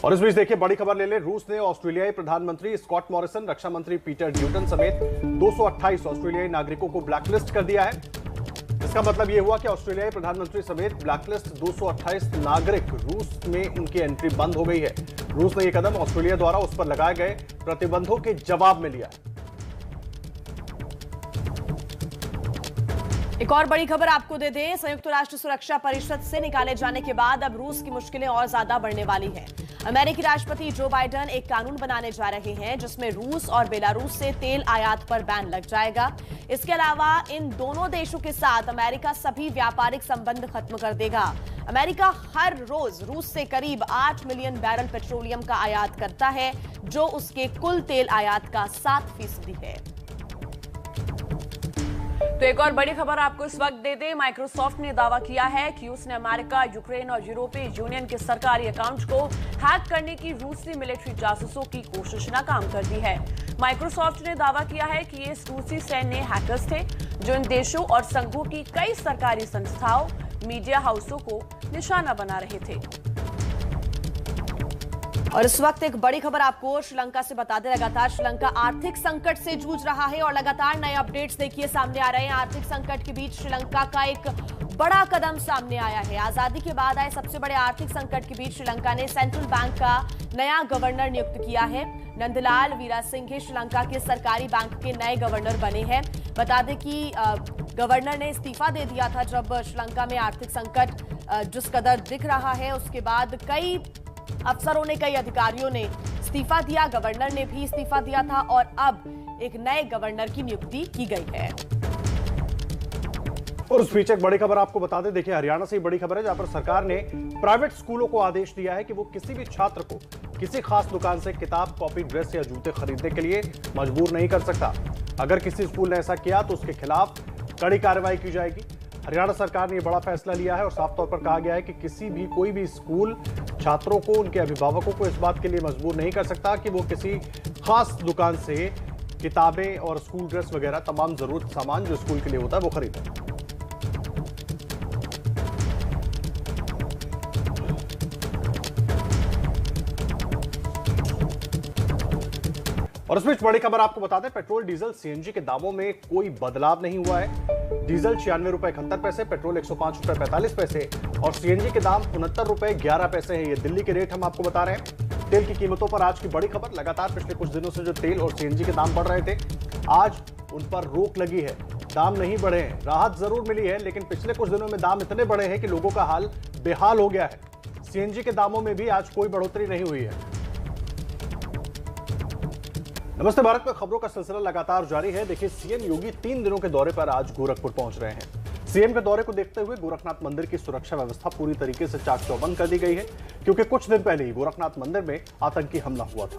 और इस बीच देखिए बड़ी खबर ले ले। रूस ने ऑस्ट्रेलियाई प्रधानमंत्री स्कॉट मॉरिसन, रक्षा मंत्री पीटर ड्यूटन समेत 228 ऑस्ट्रेलियाई नागरिकों को ब्लैकलिस्ट कर दिया है। इसका मतलब यह हुआ कि ऑस्ट्रेलियाई प्रधानमंत्री समेत ब्लैकलिस्ट 228 नागरिक रूस में उनकी एंट्री बंद हो गई है। रूस ने यह कदम ऑस्ट्रेलिया द्वारा उस पर लगाए गए प्रतिबंधों के जवाब में लिया है। एक और बड़ी खबर आपको दे दें। संयुक्त राष्ट्र सुरक्षा परिषद से निकाले जाने के बाद अब रूस की मुश्किलें और ज्यादा बढ़ने वाली हैं। अमेरिकी राष्ट्रपति जो बाइडेन एक कानून बनाने जा रहे हैं जिसमें रूस और बेलारूस से तेल आयात पर बैन लग जाएगा। इसके अलावा इन दोनों देशों के साथ अमेरिका सभी व्यापारिक संबंध खत्म कर देगा। अमेरिका हर रोज रूस से करीब 8 मिलियन बैरल पेट्रोलियम का आयात करता है, जो उसके कुल तेल आयात का 7% है। तो एक और बड़ी खबर आपको इस वक्त दे दें। माइक्रोसॉफ्ट ने दावा किया है कि उसने अमेरिका, यूक्रेन और यूरोपीय यूनियन के सरकारी अकाउंट्स को हैक करने की रूसी मिलिट्री जासूसों की कोशिश नाकाम कर दी है। माइक्रोसॉफ्ट ने दावा किया है कि ये रूसी सैन्य हैकर्स थे जो इन देशों और संघों की कई सरकारी संस्थाओं, मीडिया हाउसों को निशाना बना रहे थे। और इस वक्त एक बड़ी खबर आपको श्रीलंका से बता दें। लगातार श्रीलंका आर्थिक संकट से जूझ रहा है और लगातार नए अपडेट्स देखिए सामने आ रहे हैं। आर्थिक संकट के बीच श्रीलंका का एक बड़ा कदम सामने आया है। आजादी के बाद आए सबसे बड़े आर्थिक संकट के बीच श्रीलंका ने सेंट्रल बैंक का नया गवर्नर नियुक्त किया है। नंदलाल वीरासिंघे श्रीलंका के सरकारी बैंक के नए गवर्नर बने हैं। बता दें कि गवर्नर ने इस्तीफा दे दिया था जब श्रीलंका में आर्थिक संकट जिस कदर दिख रहा है। उसके बाद कई अफसरों ने, कई अधिकारियों ने इस्तीफा दिया, गवर्नर ने भी इस्तीफा दिया था और अब एक नए गवर्नर की नियुक्ति की गई है। और उस बीच एक बड़ी खबर आपको बता दें। देखिए हरियाणा से बड़ी खबर है जहां पर सरकार ने प्राइवेट स्कूलों को आदेश दिया है कि वो किसी भी छात्र को किसी खास दुकान से किताब, कॉपी, ड्रेस या जूते खरीदने के लिए मजबूर नहीं कर सकता। अगर किसी स्कूल ने ऐसा किया तो उसके खिलाफ कड़ी कार्रवाई की जाएगी। हरियाणा सरकार ने यह बड़ा फैसला लिया है और साफ तौर पर कहा गया है कि कोई भी स्कूल छात्रों को, उनके अभिभावकों को इस बात के लिए मजबूर नहीं कर सकता कि वो किसी खास दुकान से किताबें और स्कूल ड्रेस वगैरह तमाम जरूरत सामान जो स्कूल के लिए होता है वो खरीदें। और इस बीच बड़ी खबर आपको बता दें। पेट्रोल, डीजल, सीएनजी के दामों में कोई बदलाव नहीं हुआ है। डीजल 96 रुपए 71 पैसे, पेट्रोल 105 रुपए 45 पैसे और सीएनजी के दाम 69 रुपए 11 पैसे हैं। ये दिल्ली के रेट हम आपको बता रहे हैं। तेल की कीमतों पर आज की बड़ी खबर। लगातार पिछले कुछ दिनों से जो तेल और सीएनजी के दाम बढ़ रहे थे, आज उन पर रोक लगी है। दाम नहीं बढ़े हैं, राहत जरूर मिली है, लेकिन पिछले कुछ दिनों में दाम इतने बढ़े हैं कि लोगों का हाल बेहाल हो गया है। सीएनजी के दामों में भी आज कोई बढ़ोतरी नहीं हुई है। नमस्ते भारत में खबरों का सिलसिला लगातार जारी है। देखिए सीएम योगी 3 दिनों के दौरे पर आज गोरखपुर पहुंच रहे हैं। सीएम के दौरे को देखते हुए गोरखनाथ मंदिर की सुरक्षा व्यवस्था पूरी तरीके से चाक चौबंद कर दी गई है, क्योंकि कुछ दिन पहले ही गोरखनाथ मंदिर में आतंकी हमला हुआ था।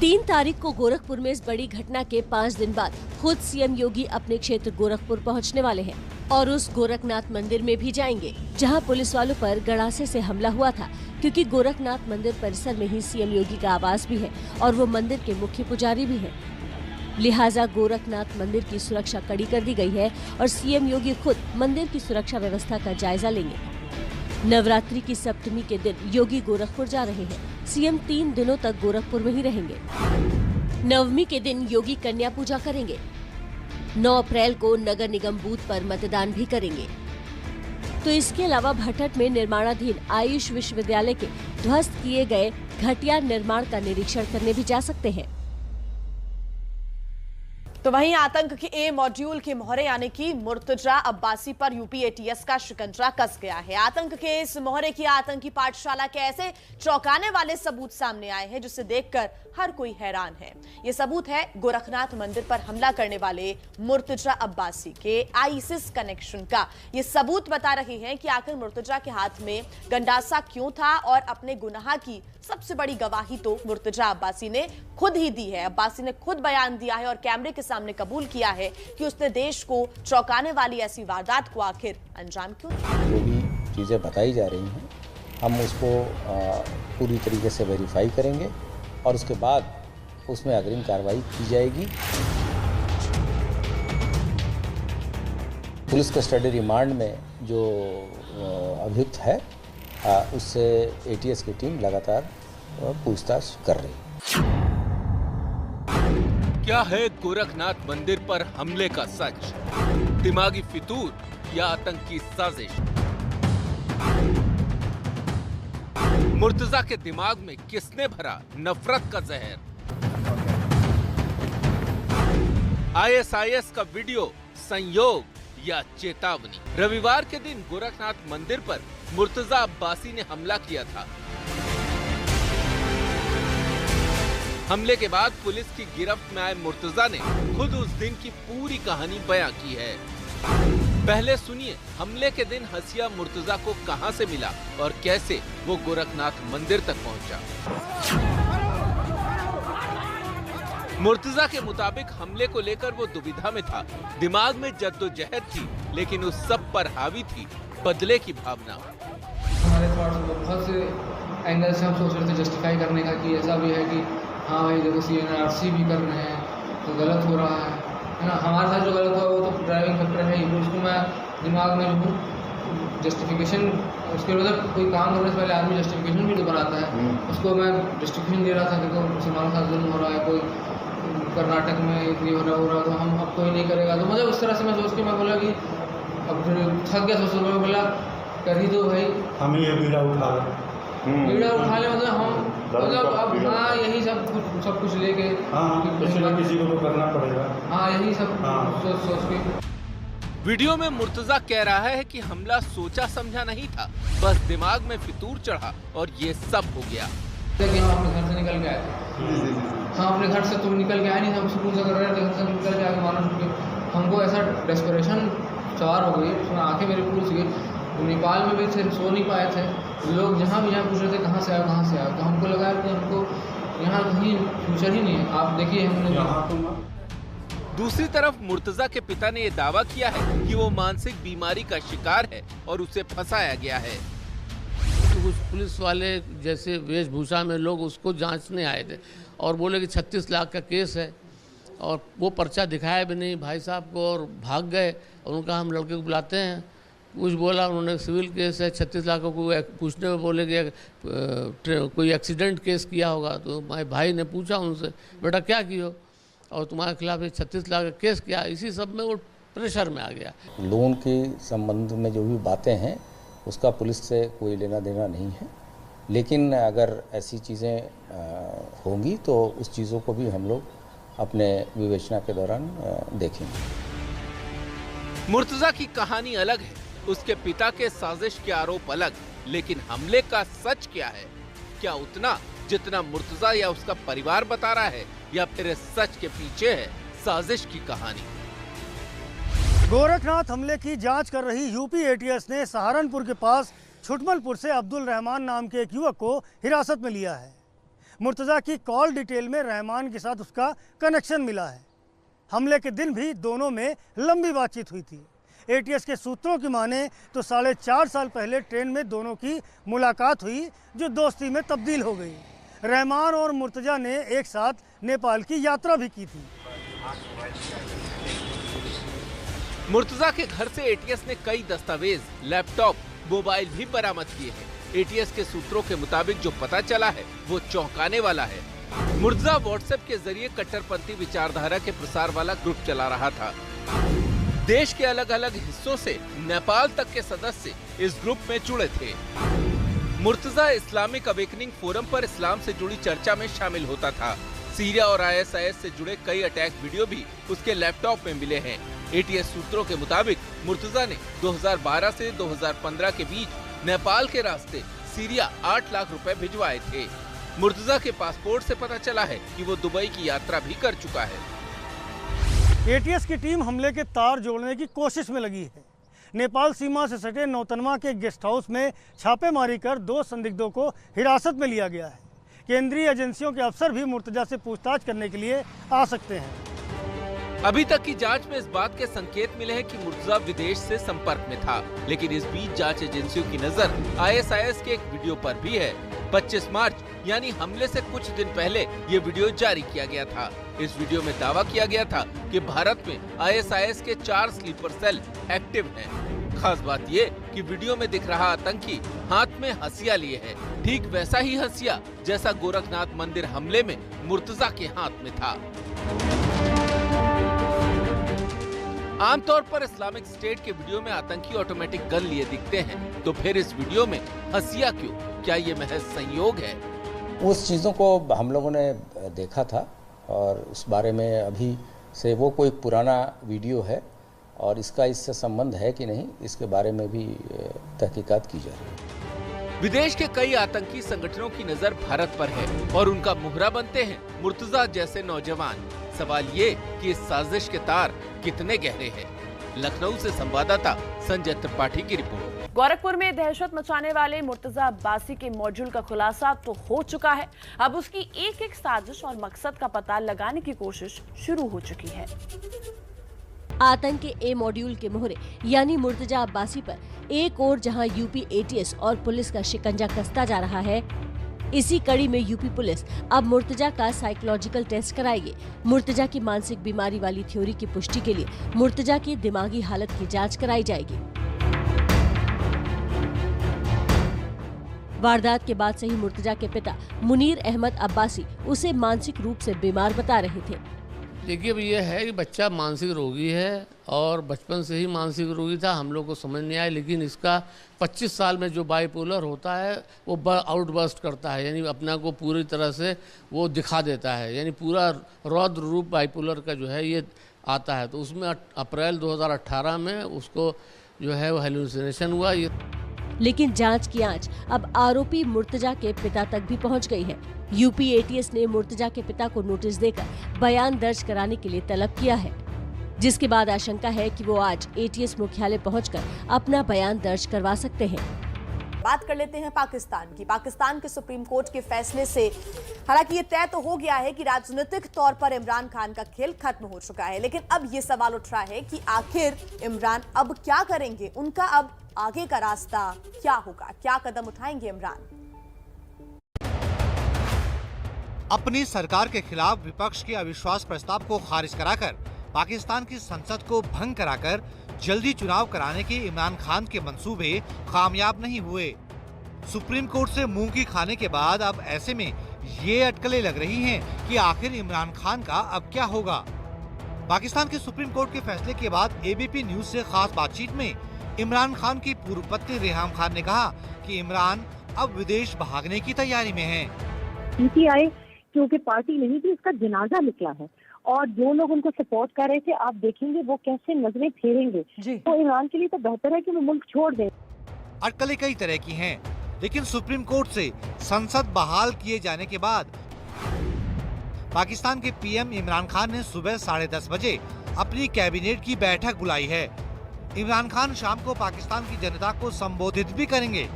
3 तारीख को गोरखपुर में इस बड़ी घटना के 5 दिन बाद खुद सीएम योगी अपने क्षेत्र गोरखपुर पहुंचने वाले हैं और उस गोरखनाथ मंदिर में भी जाएंगे जहां पुलिस वालों पर गड़ासे से हमला हुआ था, क्योंकि गोरखनाथ मंदिर परिसर में ही सीएम योगी का आवास भी है और वो मंदिर के मुख्य पुजारी भी हैं। लिहाजा गोरखनाथ मंदिर की सुरक्षा कड़ी कर दी गई है और सीएम योगी खुद मंदिर की सुरक्षा व्यवस्था का जायजा लेंगे। नवरात्रि की सप्तमी के दिन योगी गोरखपुर जा रहे हैं। सीएम 3 दिनों तक गोरखपुर में ही रहेंगे। नवमी के दिन योगी कन्या पूजा करेंगे। 9 अप्रैल को नगर निगम बूथ पर मतदान भी करेंगे। तो इसके अलावा भटट में निर्माणाधीन आयुष विश्वविद्यालय के ध्वस्त किए गए घटिया निर्माण का निरीक्षण करने भी जा सकते हैं। तो वहीं आतंक के ए मॉड्यूल के मोहरे यानी कि मुर्तजा अब्बासी पर यूपी एटीएस का शिकंजा कस गया है। आतंक के इस मोहरे की आतंकी पाठशाला के ऐसे चौंकाने वाले सबूत सामने आए हैं जिसे देखकर हर कोई हैरान है। ये सबूत है गोरखनाथ मंदिर पर हमला करने वाले मुर्तजा अब्बासी के आईसिस कनेक्शन का। ये सबूत बता रहे हैं कि आखिर मुर्तजा के हाथ में गंडासा क्यों था और अपने गुनाह की सबसे बड़ी गवाही तो मुर्तजा अब्बासी ने खुद ही दी है। अब्बासी ने खुद बयान दिया है और कैमरे के सामने कबूल किया है कि उसने देश को चौंकाने वाली ऐसी वारदात को आखिर अंजाम क्यों दिया। जो भी चीज़ें बताई जा रही हैं हम उसको पूरी तरीके से वेरीफाई करेंगे और उसके बाद उसमें अग्रिम कार्रवाई की जाएगी। पुलिस कस्टडी रिमांड में जो अभियुक्त है उससे ATS की टीम लगातार पूछताछ कर रही है। क्या है गोरखनाथ मंदिर पर हमले का सच? दिमागी फितूर या आतंकी साजिश? मुर्तजा के दिमाग में किसने भरा नफरत का जहर? ISIS का वीडियो संयोग या चेतावनी? रविवार के दिन गोरखनाथ मंदिर पर मुर्तजा अब्बासी ने हमला किया था। हमले के बाद पुलिस की गिरफ्त में आए मुर्तजा ने खुद उस दिन की पूरी कहानी बयां की है। पहले सुनिए हमले के दिन हसिया मुर्तजा को कहां से मिला और कैसे वो गोरखनाथ मंदिर तक पहुंचा। मुर्तजा के मुताबिक हमले को लेकर वो दुविधा में था। दिमाग में जद्दोजहद थी, लेकिन उस सब पर हावी थी बदले की भावना। हमारे बहुत से एंगल से हम सोच रहे थे जस्टिफाई करने का कि ऐसा भी है कि हाँ भाई देखो CNRC भी कर रहे हैं तो गलत हो रहा है ना। हमारे साथ जो गलत हुआ वो तो ड्राइविंग फैक्टर है ही, उसको मैं दिमाग में जो जस्टिफिकेशन, उसके मतलब कोई काम करने से पहले आदमी जस्टिफिकेशन भी तो बनाता है, उसको मैं जस्टिफिकेशन दे रहा था। देखो मुसलमानों के साथ जुल्म हो रहा है, कोई कर्नाटक में इतनी हो रहा तो हम अब कोई नहीं करेगा। तो मतलब उस तरह से मैं सोच के मैं बोला कि अब थक गया सोच में, बोला कर ही दो भाई, हम ये बीड़ा उठा ले मतलब हम मतलब अब हाँ यही सब कुछ लेके किसी को तो करना पड़ेगा। हाँ यही सब सोच के। वीडियो में मुर्तजा कह रहा है कि हमला सोचा समझा नहीं था, बस दिमाग में फितूर चढ़ा और ये सब हो गया। हम अपने घर से निकल के आए थे। हाँ अपने घर से तुम निकल के आए नहीं, हम सुकून से कर रहे थे, घर से निकल के आके मानो हमको ऐसा डेस्परेशन सवार हो गई, उसमें आंखें मेरी पूरी सी गई। नेपाल में भी थे, सो नहीं पाए थे लोग, जहाँ भी यहाँ पूछ रहे थे कहाँ से आए कहाँ से आए। तो हमको लगा कि हमको यहाँ कहीं फ्यूचर ही नहीं है। आप देखिए हमने। दूसरी तरफ मुर्तजा के पिता ने ये दावा किया है कि वो मानसिक बीमारी का शिकार है और उसे फंसाया गया है। तो कुछ पुलिस वाले जैसे वेशभूषा में लोग उसको जांचने आए थे और बोले कि 36 लाख का केस है, और वो पर्चा दिखाया भी नहीं भाई साहब को और भाग गए। और उनका हम लड़के को बुलाते हैं, कुछ बोला उन्होंने सिविल केस है 36 लाख को पूछने में बोले कि कोई एक्सीडेंट केस किया होगा। तो मेरे भाई ने पूछा उनसे बेटा क्या किया और तुम्हारे खिलाफ 36 लाख का केस किया। इसी सब में वो प्रेशर में आ गया। लोन के संबंध में जो भी बातें हैं उसका पुलिस से कोई लेना देना नहीं है, लेकिन अगर ऐसी चीज़ें होंगी तो उस चीज़ों को भी हम लोग अपने विवेचना के दौरान देखेंगे। मुर्तजा की कहानी अलग है, उसके पिता के साजिश के आरोप अलग, लेकिन हमले का सच क्या है? क्या उतना जितना मुर्तजा या उसका परिवार बता रहा है, या फिर इस सच के पीछे है साजिश की कहानी? गोरखनाथ हमले की जांच कर रही यूपी ATS ने सहारनपुर के पास छुटमलपुर से अब्दुल रहमान नाम के एक युवक को हिरासत में लिया है। मुर्तजा की कॉल डिटेल में रहमान के साथ उसका कनेक्शन मिला है। हमले के दिन भी दोनों में लंबी बातचीत हुई थी। ATS के सूत्रों की माने तो 4.5 साल पहले ट्रेन में दोनों की मुलाकात हुई, जो दोस्ती में तब्दील हो गई। रहमान और मुर्तजा ने एक साथ नेपाल की यात्रा भी की थी। मुर्तजा के घर से ATS ने कई दस्तावेज, लैपटॉप, मोबाइल भी बरामद किए हैं। ATS के सूत्रों के मुताबिक जो पता चला है वो चौंकाने वाला है। मुर्तजा व्हाट्सएप के जरिए कट्टरपंथी विचारधारा के प्रसार वाला ग्रुप चला रहा था। देश के अलग अलग हिस्सों से नेपाल तक के सदस्य इस ग्रुप में जुड़े थे। मुर्तजा इस्लामिक अवेकनिंग फोरम पर इस्लाम से जुड़ी चर्चा में शामिल होता था। सीरिया और ISIS से जुड़े कई अटैक वीडियो भी उसके लैपटॉप में मिले हैं। ATS सूत्रों के मुताबिक मुर्तजा ने 2012 से 2015 के बीच नेपाल के रास्ते सीरिया 8 लाख रुपए भिजवाए थे। मुर्तजा के पासपोर्ट से पता चला है कि वो दुबई की यात्रा भी कर चुका है। ATS की टीम हमले के तार जोड़ने की कोशिश में लगी है। नेपाल सीमा से सटे नौतनवा के गेस्ट हाउस में छापेमारी कर 2 संदिग्धों को हिरासत में लिया गया है। केंद्रीय एजेंसियों के अफसर भी मुर्तजा से पूछताछ करने के लिए आ सकते हैं। अभी तक की जांच में इस बात के संकेत मिले हैं कि मुर्तजा विदेश से संपर्क में था, लेकिन इस बीच जांच एजेंसियों की नजर ISIS के एक वीडियो पर भी है। 25 मार्च यानी हमले से कुछ दिन पहले ये वीडियो जारी किया गया था। इस वीडियो में दावा किया गया था कि भारत में ISIS के 4 स्लीपर सेल एक्टिव हैं। खास बात ये कि वीडियो में दिख रहा आतंकी हाथ में हसिया लिए है, ठीक वैसा ही हसिया जैसा गोरखनाथ मंदिर हमले में मुर्तजा के हाथ में था। आमतौर पर इस्लामिक स्टेट के वीडियो में आतंकी ऑटोमेटिक गन लिए दिखते हैं, तो फिर इस वीडियो में हसिया क्यों? क्या ये महज संयोग है? उस चीज़ों को हम लोगों ने देखा था और उस बारे में अभी से वो कोई पुराना वीडियो है और इसका इससे संबंध है कि नहीं, इसके बारे में भी तहकीकात की जा रही है। विदेश के कई आतंकी संगठनों की नजर भारत पर है और उनका मुहरा बनते हैं मुर्तजा जैसे नौजवान। सवाल ये कि इस साजिश के तार कितने गहरे हैं। लखनऊ से संवाददाता संजय त्रिपाठी की रिपोर्ट। गोरखपुर में दहशत मचाने वाले मुर्तजा अब्बासी के मॉड्यूल का खुलासा तो हो चुका है, अब उसकी एक एक साजिश और मकसद का पता लगाने की कोशिश शुरू हो चुकी है। आतंक के ए मॉड्यूल के मोहरे यानी मुर्तजा अब्बासी पर एक और जहां यूपी एटीएस और पुलिस का शिकंजा कसता जा रहा है, इसी कड़ी में यूपी पुलिस अब मुर्तजा का साइकोलॉजिकल टेस्ट कराएगी। मुर्तजा की मानसिक बीमारी वाली थ्योरी की पुष्टि के लिए मुर्तजा की दिमागी हालत की जांच कराई जाएगी। वारदात के बाद से ही मुर्तजा के पिता मुनीर अहमद अब्बासी उसे मानसिक रूप से बीमार बता रहे थे। देखिए, अब ये है कि बच्चा मानसिक रोगी है और बचपन से ही मानसिक रोगी था, हम लोग को समझ नहीं आया। लेकिन इसका 25 साल में जो बाइपोलर होता है वो आउटबर्स्ट करता है, यानी अपना को पूरी तरह से वो दिखा देता है, यानी पूरा रौद्र रूप बाइपोलर का जो है ये आता है। तो उसमें अप्रैल 2018 में उसको जो है वो हेलुसिनेशन हुआ। ये लेकिन जांच की आंच अब आरोपी मुर्तजा के पिता तक भी पहुंच गई है। यूपी एटीएस ने मुर्तजा के पिता को नोटिस देकर बयान दर्ज कराने के लिए तलब किया है, जिसके बाद आशंका है कि वो आज एटीएस मुख्यालय पहुंचकर अपना बयान दर्ज करवा सकते हैं। बात कर लेते हैं पाकिस्तान की। पाकिस्तान के सुप्रीम कोर्ट के फैसले से हालांकि ये तय तो हो गया है कि राजनीतिक तौर पर इमरान खान का खेल खत्म हो चुका है, लेकिन अब ये सवाल उठ रहा है कि आखिर इमरान अब क्या करेंगे, उनका अब आगे का रास्ता क्या होगा, क्या कदम उठाएंगे इमरान? अपनी सरकार के खिलाफ विपक्ष के अविश्वास प्रस्ताव को खारिज कराकर पाकिस्तान की संसद को भंग कराकर जल्दी चुनाव कराने के इमरान खान के मंसूबे कामयाब नहीं हुए। सुप्रीम कोर्ट से मुंह की खाने के बाद अब ऐसे में ये अटकलें लग रही हैं कि आखिर इमरान खान का अब क्या होगा। पाकिस्तान के सुप्रीम कोर्ट के फैसले के बाद एबीपी न्यूज से खास बातचीत में इमरान खान की पूर्व पत्नी रेहाम खान ने कहा कि इमरान अब विदेश भागने की तैयारी में है। पीटीआई क्योंकि पार्टी नहीं थी, उसका जनाजा निकला है और जो लोग उनको सपोर्ट कर रहे थे, आप देखेंगे वो कैसे नजरें फेरेंगे। तो इमरान के लिए तो बेहतर है कि वो मुल्क छोड़ दें। अटकलें कई तरह की हैं, लेकिन सुप्रीम कोर्ट से संसद बहाल किए जाने के बाद पाकिस्तान के पीएम इमरान खान ने सुबह 10:30 बजे अपनी कैबिनेट की बैठक बुलाई है। इमरान खान शाम को पाकिस्तान की जनता को संबोधित भी करेंगे,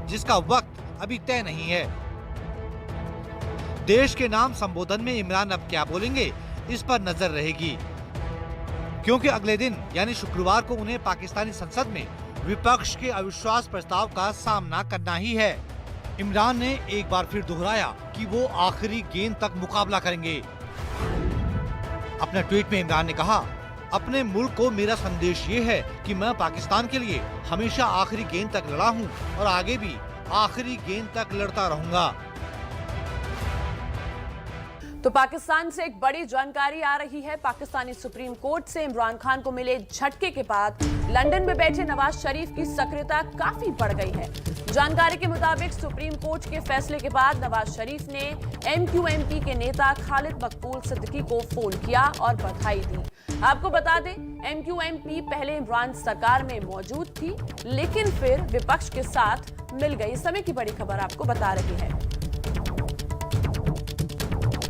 जिसका वक्त अभी तय नहीं है। देश के नाम संबोधन में इमरान अब क्या बोलेंगे, इस पर नजर रहेगी, क्योंकि अगले दिन यानी शुक्रवार को उन्हें पाकिस्तानी संसद में विपक्ष के अविश्वास प्रस्ताव का सामना करना ही है। इमरान ने एक बार फिर दोहराया कि वो आखिरी गेंद तक मुकाबला करेंगे। अपने ट्वीट में इमरान ने कहा, अपने मुल्क को मेरा संदेश ये है कि मैं पाकिस्तान के लिए हमेशा आखिरी गेंद तक लड़ा हूँ और आगे भी आखिरी गेंद तक लड़ता रहूंगा। तो पाकिस्तान से एक बड़ी जानकारी आ रही है। पाकिस्तानी सुप्रीम कोर्ट से इमरान खान को मिले झटके के बाद लंदन में बैठे नवाज शरीफ की सक्रियता काफी बढ़ गई है। जानकारी के मुताबिक सुप्रीम कोर्ट के फैसले के बाद नवाज शरीफ ने एमक्यूएमपी के नेता खालिद मकबूल सिद्दीकी को फोन किया और बधाई दी। आपको बता दें, एमक्यूएमपी पहले इमरान सरकार में मौजूद थी, लेकिन फिर विपक्ष के साथ मिल गई। इस समय की बड़ी खबर आपको बता रही है।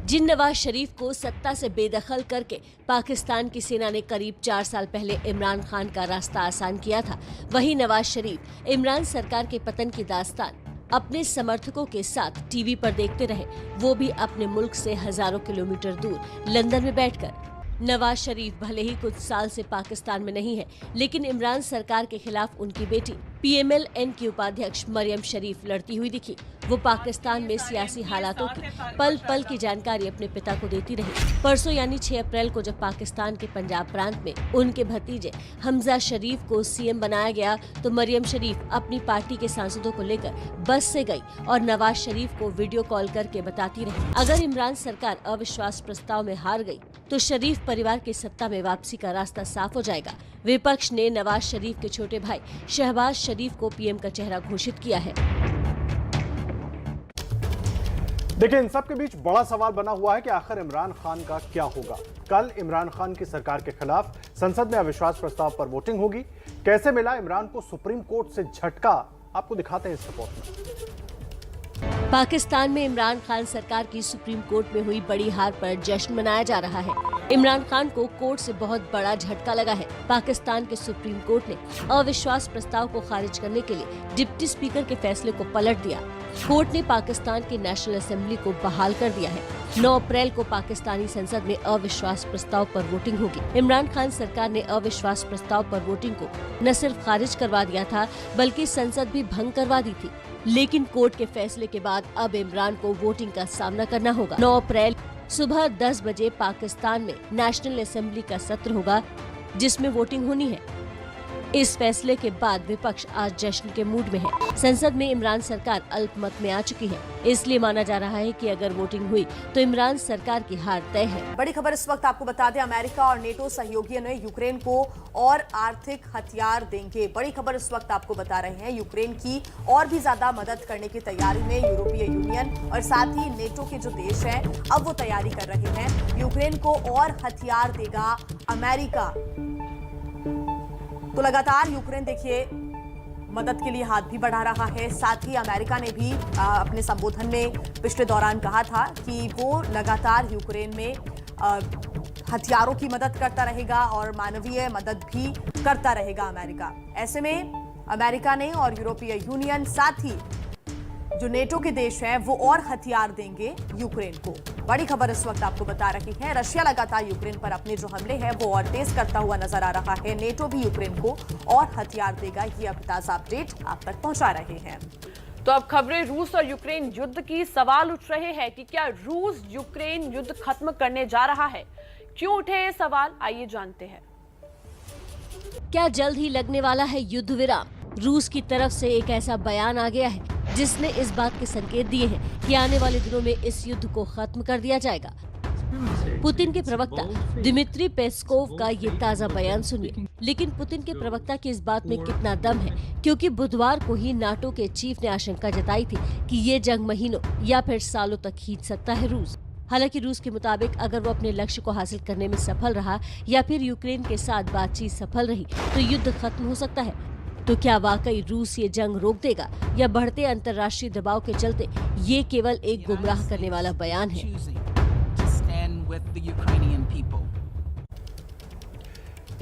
जिन नवाज शरीफ को सत्ता से बेदखल करके पाकिस्तान की सेना ने करीब 4 साल पहले इमरान खान का रास्ता आसान किया था, वहीं नवाज शरीफ इमरान सरकार के पतन की दास्तान अपने समर्थकों के साथ टीवी पर देखते रहे, वो भी अपने मुल्क से हजारों किलोमीटर दूर लंदन में बैठकर। नवाज शरीफ भले ही कुछ साल से पाकिस्तान में नहीं है, लेकिन इमरान सरकार के खिलाफ उनकी बेटी PMLN की उपाध्यक्ष मरियम शरीफ लड़ती हुई दिखी। वो पाकिस्तान में सियासी हालातों की पल पल की जानकारी अपने पिता को देती रही। परसों यानी 6 अप्रैल को जब पाकिस्तान के पंजाब प्रांत में उनके भतीजे हमजा शरीफ को CM बनाया गया, तो मरियम शरीफ अपनी पार्टी के सांसदों को लेकर बस से गई और नवाज शरीफ को वीडियो कॉल करके बताती रही, अगर इमरान सरकार अविश्वास प्रस्ताव में हार गई तो शरीफ परिवार की सत्ता में वापसी का रास्ता साफ हो जाएगा। विपक्ष ने नवाज शरीफ के छोटे भाई शहबाज शरीफ को PM का चेहरा घोषित किया है। देखिए, इन सब के बीच बड़ा सवाल बना हुआ है कि आखिर इमरान खान का क्या होगा। कल इमरान खान की सरकार के खिलाफ संसद में अविश्वास प्रस्ताव पर वोटिंग होगी। कैसे मिला इमरान को सुप्रीम कोर्ट से झटका, आपको दिखाते हैं इस रिपोर्ट में। पाकिस्तान में इमरान खान सरकार की सुप्रीम कोर्ट में हुई बड़ी हार पर जश्न मनाया जा रहा है। इमरान खान को कोर्ट से बहुत बड़ा झटका लगा है। पाकिस्तान के सुप्रीम कोर्ट ने अविश्वास प्रस्ताव को खारिज करने के लिए डिप्टी स्पीकर के फैसले को पलट दिया। कोर्ट ने पाकिस्तान की नेशनल असेंबली को बहाल कर दिया है। 9 अप्रैल को पाकिस्तानी संसद में अविश्वास प्रस्ताव पर वोटिंग होगी। इमरान खान सरकार ने अविश्वास प्रस्ताव पर वोटिंग को न सिर्फ खारिज करवा दिया था, बल्कि संसद भी भंग करवा दी थी। लेकिन कोर्ट के फैसले के बाद अब इमरान को वोटिंग का सामना करना होगा। 9 अप्रैल सुबह 10 बजे पाकिस्तान में नेशनल असेंबली का सत्र होगा, जिसमें वोटिंग होनी है। इस फैसले के बाद विपक्ष आज जश्न के मूड में है। संसद में इमरान सरकार अल्पमत में आ चुकी है, इसलिए माना जा रहा है कि अगर वोटिंग हुई तो इमरान सरकार की हार तय है। बड़ी खबर इस वक्त आपको बता दें, अमेरिका और नेटो सहयोगियों ने यूक्रेन को और आर्थिक हथियार देंगे। बड़ी खबर इस वक्त आपको बता रहे हैं, यूक्रेन की और भी ज्यादा मदद करने की तैयारी में यूरोपीय यूनियन और साथ ही नेटो के जो देश हैं, अब वो तैयारी कर रहे हैं। यूक्रेन को और हथियार देगा अमेरिका। तो लगातार यूक्रेन देखिए मदद के लिए हाथ भी बढ़ा रहा है। साथ ही अमेरिका ने भी अपने संबोधन में पिछले दौरान कहा था कि वो लगातार यूक्रेन में हथियारों की मदद करता रहेगा और मानवीय मदद भी करता रहेगा अमेरिका। ऐसे में अमेरिका ने और यूरोपीय यूनियन साथ ही जो नेटो के देश हैं वो और हथियार देंगे यूक्रेन को। बड़ी खबर इस वक्त आपको बता रही है, रशिया लगातार यूक्रेन पर अपने जो हमले हैं वो और तेज करता हुआ नजर आ रहा है। नेटो भी यूक्रेन को और हथियार देगा। ये अब ताजा अपडेट आप तक पहुंचा रहे हैं। तो अब खबरें रूस और यूक्रेन युद्ध की। सवाल उठ रहे हैं कि क्या रूस यूक्रेन युद्ध खत्म करने जा रहा है? क्यों उठे ये सवाल, आइए जानते हैं। क्या जल्द ही लगने वाला है युद्ध विराम? रूस की तरफ से एक ऐसा बयान आ गया है जिसने इस बात के संकेत दिए हैं कि आने वाले दिनों में इस युद्ध को खत्म कर दिया जाएगा। पुतिन के प्रवक्ता दिमित्री पेस्कोव का ये ताज़ा बयान सुनिए। लेकिन पुतिन के प्रवक्ता की इस बात में कितना दम है, क्योंकि बुधवार को ही नाटो के चीफ ने आशंका जताई थी कि ये जंग महीनों या फिर सालों तक खींच सकता है रूस। हालांकि रूस के मुताबिक अगर वो अपने लक्ष्य को हासिल करने में सफल रहा या फिर यूक्रेन के साथ बातचीत सफल रही तो युद्ध खत्म हो सकता है। तो क्या वाकई रूस ये जंग रोक देगा या बढ़ते अंतर्राष्ट्रीय दबाव के चलते ये केवल एक गुमराह करने वाला बयान है?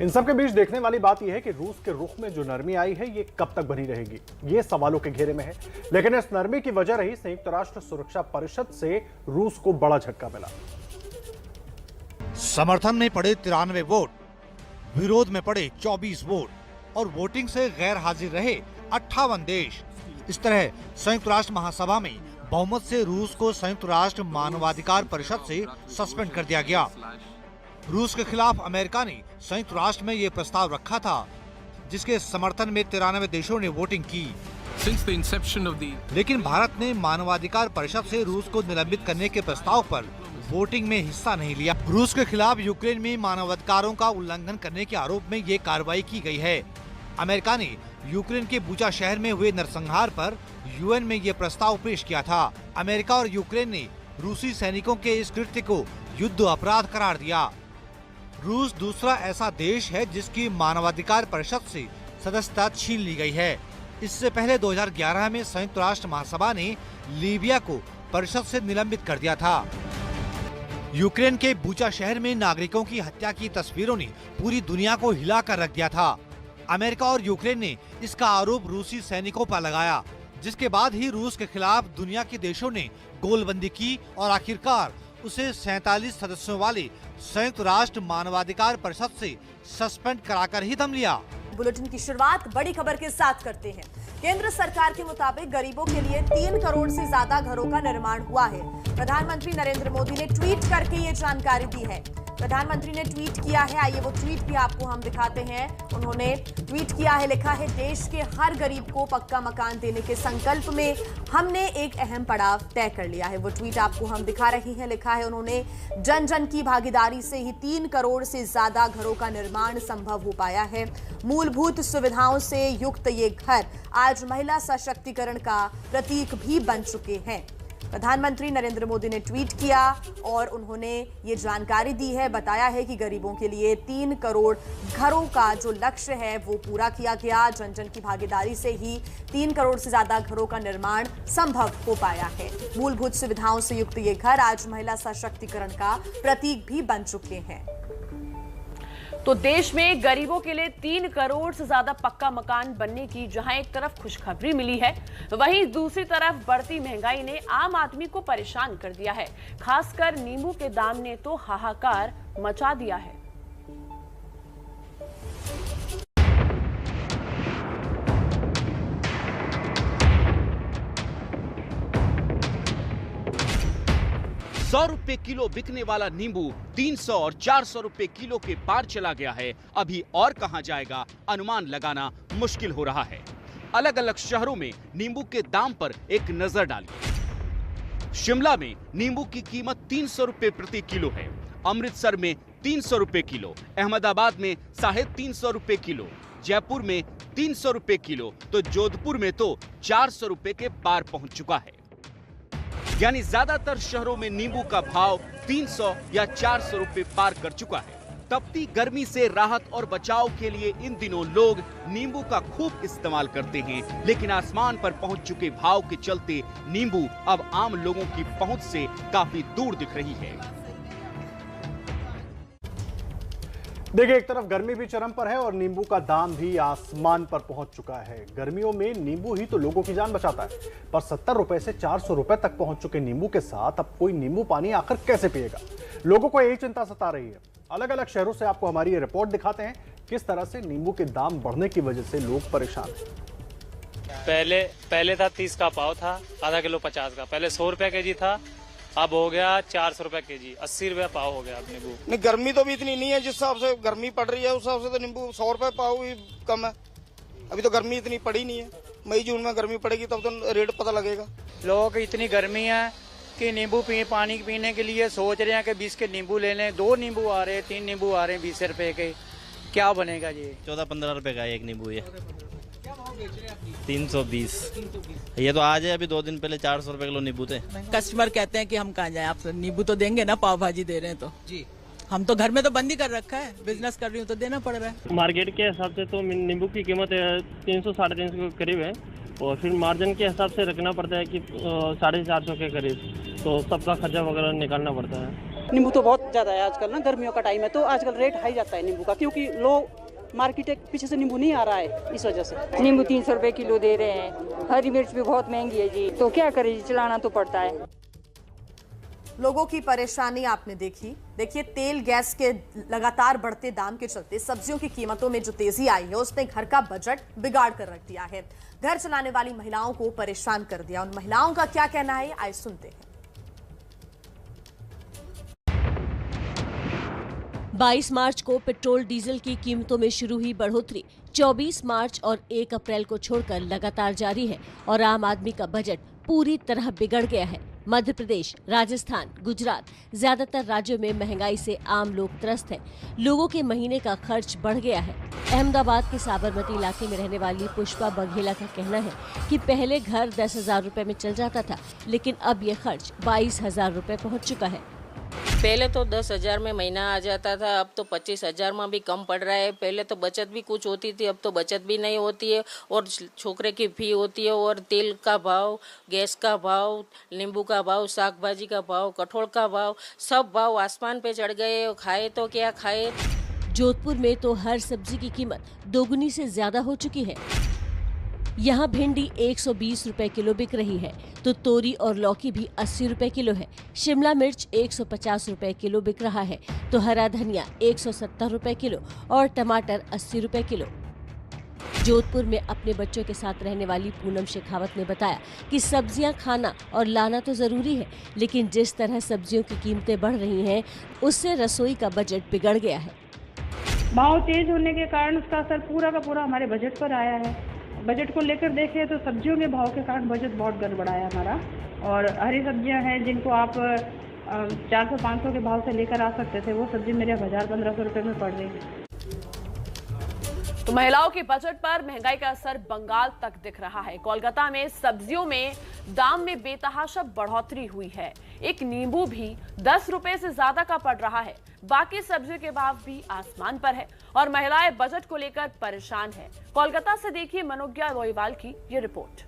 इन सब के बीच देखने वाली बात यह है कि रूस के रुख में जो नरमी आई है ये कब तक बनी रहेगी, ये सवालों के घेरे में है। लेकिन इस नरमी की वजह रही संयुक्त राष्ट्र सुरक्षा परिषद से रूस को बड़ा झटका मिला। समर्थन में पड़े 93 वोट, विरोध में पड़े 24 वोट और वोटिंग से गैर हाजिर रहे 58 देश। इस तरह संयुक्त राष्ट्र महासभा में बहुमत से रूस को संयुक्त राष्ट्र मानवाधिकार परिषद से सस्पेंड कर दिया गया। रूस के खिलाफ अमेरिका ने संयुक्त राष्ट्र में ये प्रस्ताव रखा था, जिसके समर्थन में 93 देशों ने वोटिंग की। लेकिन भारत ने मानवाधिकार परिषद से रूस को निलंबित करने के प्रस्ताव पर वोटिंग में हिस्सा नहीं लिया। रूस के खिलाफ यूक्रेन में मानवाधिकारों का उल्लंघन करने के आरोप में ये कार्रवाई की गई है। अमेरिका ने यूक्रेन के बुचा शहर में हुए नरसंहार पर यूएन में ये प्रस्ताव पेश किया था। अमेरिका और यूक्रेन ने रूसी सैनिकों के इस कृत्य को युद्ध अपराध करार दिया। रूस दूसरा ऐसा देश है जिसकी मानवाधिकार परिषद से सदस्यता छीन ली गई है। इससे पहले 2011 में संयुक्त राष्ट्र महासभा ने लीबिया को परिषद से निलंबित कर दिया था। यूक्रेन के बुचा शहर में नागरिकों की हत्या की तस्वीरों ने पूरी दुनिया को हिला कर रख दिया था। अमेरिका और यूक्रेन ने इसका आरोप रूसी सैनिकों पर लगाया, जिसके बाद ही रूस के खिलाफ दुनिया के देशों ने गोलबंदी की और आखिरकार उसे 47 सदस्यों वाले संयुक्त राष्ट्र मानवाधिकार परिषद से सस्पेंड कराकर ही दम लिया। बुलेटिन की शुरुआत बड़ी खबर के साथ करते हैं। केंद्र सरकार के मुताबिक गरीबों के लिए 3 करोड़ से ज्यादा घरों का निर्माण हुआ है। प्रधानमंत्री नरेंद्र मोदी ने ट्वीट करके ये जानकारी दी है। प्रधानमंत्री ने ट्वीट किया है, आइए वो ट्वीट भी आपको हम दिखाते हैं। उन्होंने ट्वीट किया है, लिखा है, देश के हर गरीब को पक्का मकान देने के संकल्प में हमने एक अहम पड़ाव तय कर लिया है। वो ट्वीट आपको हम दिखा रहे हैं। लिखा है उन्होंने, जन जन की भागीदारी से ही 3 करोड़ से ज्यादा घरों का निर्माण संभव हो पाया है। मूलभूत सुविधाओं से युक्त ये घर आज महिला सशक्तिकरण का प्रतीक भी बन चुके हैं। प्रधानमंत्री नरेंद्र मोदी ने ट्वीट किया और उन्होंने ये जानकारी दी है, बताया है कि गरीबों के लिए 3 करोड़ घरों का जो लक्ष्य है वो पूरा किया गया। जन जन की भागीदारी से ही 3 करोड़ से ज्यादा घरों का निर्माण संभव हो पाया है। मूलभूत सुविधाओं से युक्त ये घर आज महिला सशक्तिकरण का प्रतीक भी बन चुके हैं। तो देश में गरीबों के लिए 3 करोड़ से ज्यादा पक्का मकान बनने की जहां एक तरफ खुशखबरी मिली है, वहीं दूसरी तरफ बढ़ती महंगाई ने आम आदमी को परेशान कर दिया है। खासकर नींबू के दाम ने तो हाहाकार मचा दिया है। ₹100 किलो बिकने वाला नींबू 300 और 400 रुपए किलो के पार चला गया है। अभी और कहां जाएगा, अनुमान लगाना मुश्किल हो रहा है। अलग अलग शहरों में नींबू के दाम पर एक नजर डालिए। शिमला में नींबू की कीमत 300 रुपए प्रति किलो है। अमृतसर में 300 रुपए किलो, अहमदाबाद में 350 रुपए किलो, जयपुर में 300 रुपए किलो, तो जोधपुर में तो 400 रुपए के पार पहुंच चुका है। यानी ज्यादातर शहरों में नींबू का भाव 300 या 400 रुपए पार कर चुका है। तपती गर्मी से राहत और बचाव के लिए इन दिनों लोग नींबू का खूब इस्तेमाल करते हैं, लेकिन आसमान पर पहुंच चुके भाव के चलते नींबू अब आम लोगों की पहुंच से काफी दूर दिख रही है। देखिए, एक तरफ गर्मी भी चरम पर है और नींबू का दाम भी आसमान पर पहुंच चुका है। गर्मियों में नींबू ही तो लोगों की जान बचाता है, पर 70 रुपए से 400 रुपए तक पहुंच चुके नींबू के साथ अब कोई नींबू पानी आखिर कैसे पिएगा? लोगों को यही चिंता सता रही है। अलग अलग शहरों से आपको हमारी ये रिपोर्ट दिखाते हैं, किस तरह से नींबू के दाम बढ़ने की वजह से लोग परेशान हैं। पहले था 30 का पाव था, आधा किलो 50 का। पहले 100 रुपए केजी था, अब हो गया 400 रुपए केजी, 80 रुपए पाव हो गया अब नींबू। नहीं, गर्मी तो भी इतनी नहीं है, जिस हिसाब से गर्मी पड़ रही है उस हिसाब से तो नींबू 100 रुपए पाव भी कम है। अभी तो गर्मी इतनी पड़ी नहीं है, मई जून में गर्मी पड़ेगी तब तो रेट पता लगेगा। लोगों की इतनी गर्मी है कि नींबू पानी पीने के लिए सोच रहे हैं कि 20 के नींबू ले लें। 2 नींबू आ रहे हैं, 3 नींबू आ रहे हैं 20 रुपए के, क्या बनेगा जी? 14-15 रुपए का एक नींबू है। 320। ये तो आज है, अभी 2 दिन पहले 400 रुपए किलो नींबू थे। कस्टमर कहते हैं कि हम कहाँ जाएं, आपसे नींबू तो देंगे ना, पाव भाजी दे रहे हैं तो जी। हम तो घर में तो बंद ही कर रखा है, बिजनेस कर रही हूँ तो देना पड़ रहा है। मार्केट के हिसाब से तो नींबू की कीमत 300-350 के करीब है, और फिर मार्जिन के हिसाब से रखना पड़ता है कि 450 के करीब, तो सबका खर्चा वगैरह निकालना पड़ता है। नींबू तो बहुत ज्यादा है आजकल ना, गर्मियों का टाइम है तो आजकल रेट हाई जाता है नींबू का, क्योंकि लोग मार्केट पीछे से नींबू नहीं आ रहा है, इस वजह से। नींबू 300 रुपए किलो दे रहे हैं। हरी मिर्च भी बहुत महंगी है जी, तो क्या करें, चलाना तो पड़ता है। लोगों की परेशानी आपने देखी। देखिए, तेल गैस के लगातार बढ़ते दाम के चलते सब्जियों की कीमतों में जो तेजी आई है उसने घर का बजट बिगाड़ कर रख दिया है। घर चलाने वाली महिलाओं को परेशान कर दिया। उन महिलाओं का क्या कहना है, आइए सुनते हैं। 22 मार्च को पेट्रोल डीजल की कीमतों में शुरू हुई बढ़ोतरी 24 मार्च और 1 अप्रैल को छोड़कर लगातार जारी है और आम आदमी का बजट पूरी तरह बिगड़ गया है। मध्य प्रदेश, राजस्थान, गुजरात, ज्यादातर राज्यों में महंगाई से आम लोग त्रस्त हैं। लोगों के महीने का खर्च बढ़ गया है। अहमदाबाद के साबरमती इलाके में रहने वाली पुष्पा बघेला का कहना है कि पहले घर 10,000 रुपए में चल जाता था, लेकिन अब ये खर्च 22,000 रुपए पहुँच चुका है। पहले तो 10,000 में महीना आ जाता था, अब तो 25,000 में भी कम पड़ रहा है। पहले तो बचत भी कुछ होती थी, अब तो बचत भी नहीं होती है, और छोकरे की फी होती है, और तेल का भाव, गैस का भाव, नींबू का भाव, साग भाजी का भाव, कठोल का भाव, सब भाव आसमान पे चढ़ गए। खाए तो क्या खाए। जोधपुर में तो हर सब्जी की कीमत दोगुनी से ज्यादा हो चुकी है। यहाँ भिंडी 120 रुपए किलो बिक रही है तो तोरी और लौकी भी 80 रुपए किलो है। शिमला मिर्च 150 रुपए किलो बिक रहा है तो हरा धनिया 170 रुपए किलो और टमाटर 80 रुपए किलो। जोधपुर में अपने बच्चों के साथ रहने वाली पूनम शेखावत ने बताया कि सब्जियां खाना और लाना तो जरूरी है, लेकिन जिस तरह सब्जियों की कीमतें बढ़ रही हैं, उससे रसोई का बजट बिगड़ गया है। भाव तेज होने के कारण उसका असर पूरा का पूरा हमारे बजट पर आया है। बजट को लेकर देखें तो सब्जियों के भाव के कारण बजट बहुत गड़बड़ाया हमारा। और हरी सब्जियां हैं जिनको आप 400-500 के भाव से लेकर आ सकते थे, वो सब्जी मेरे 1000-1500 रुपए में पड़ रही है। तो महिलाओं के बजट पर महंगाई का असर बंगाल तक दिख रहा है। कोलकाता में सब्जियों में दाम में बेतहाशा बढ़ोतरी हुई है। एक नींबू भी 10 रुपए से ज्यादा का पड़ रहा है। बाकी सब्जियों के भाव भी आसमान पर है और महिलाएं बजट को लेकर परेशान है। कोलकाता से देखिए मनोज्ञा लोईवाल की ये रिपोर्ट।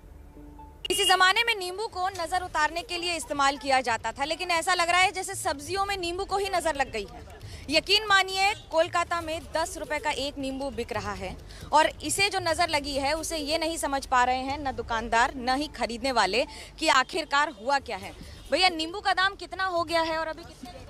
इसी जमाने में नींबू को नजर उतारने के लिए इस्तेमाल किया जाता था, लेकिन ऐसा लग रहा है जैसे सब्जियों में नींबू को ही नजर लग गई है। यकीन मानिए, कोलकाता में 10 रुपए का एक नींबू बिक रहा है और इसे जो नजर लगी है उसे ये नहीं समझ पा रहे हैं न दुकानदार न ही खरीदने वाले कि आखिरकार हुआ क्या है। भैया, नींबू का दाम कितना हो गया है और अभी कितने?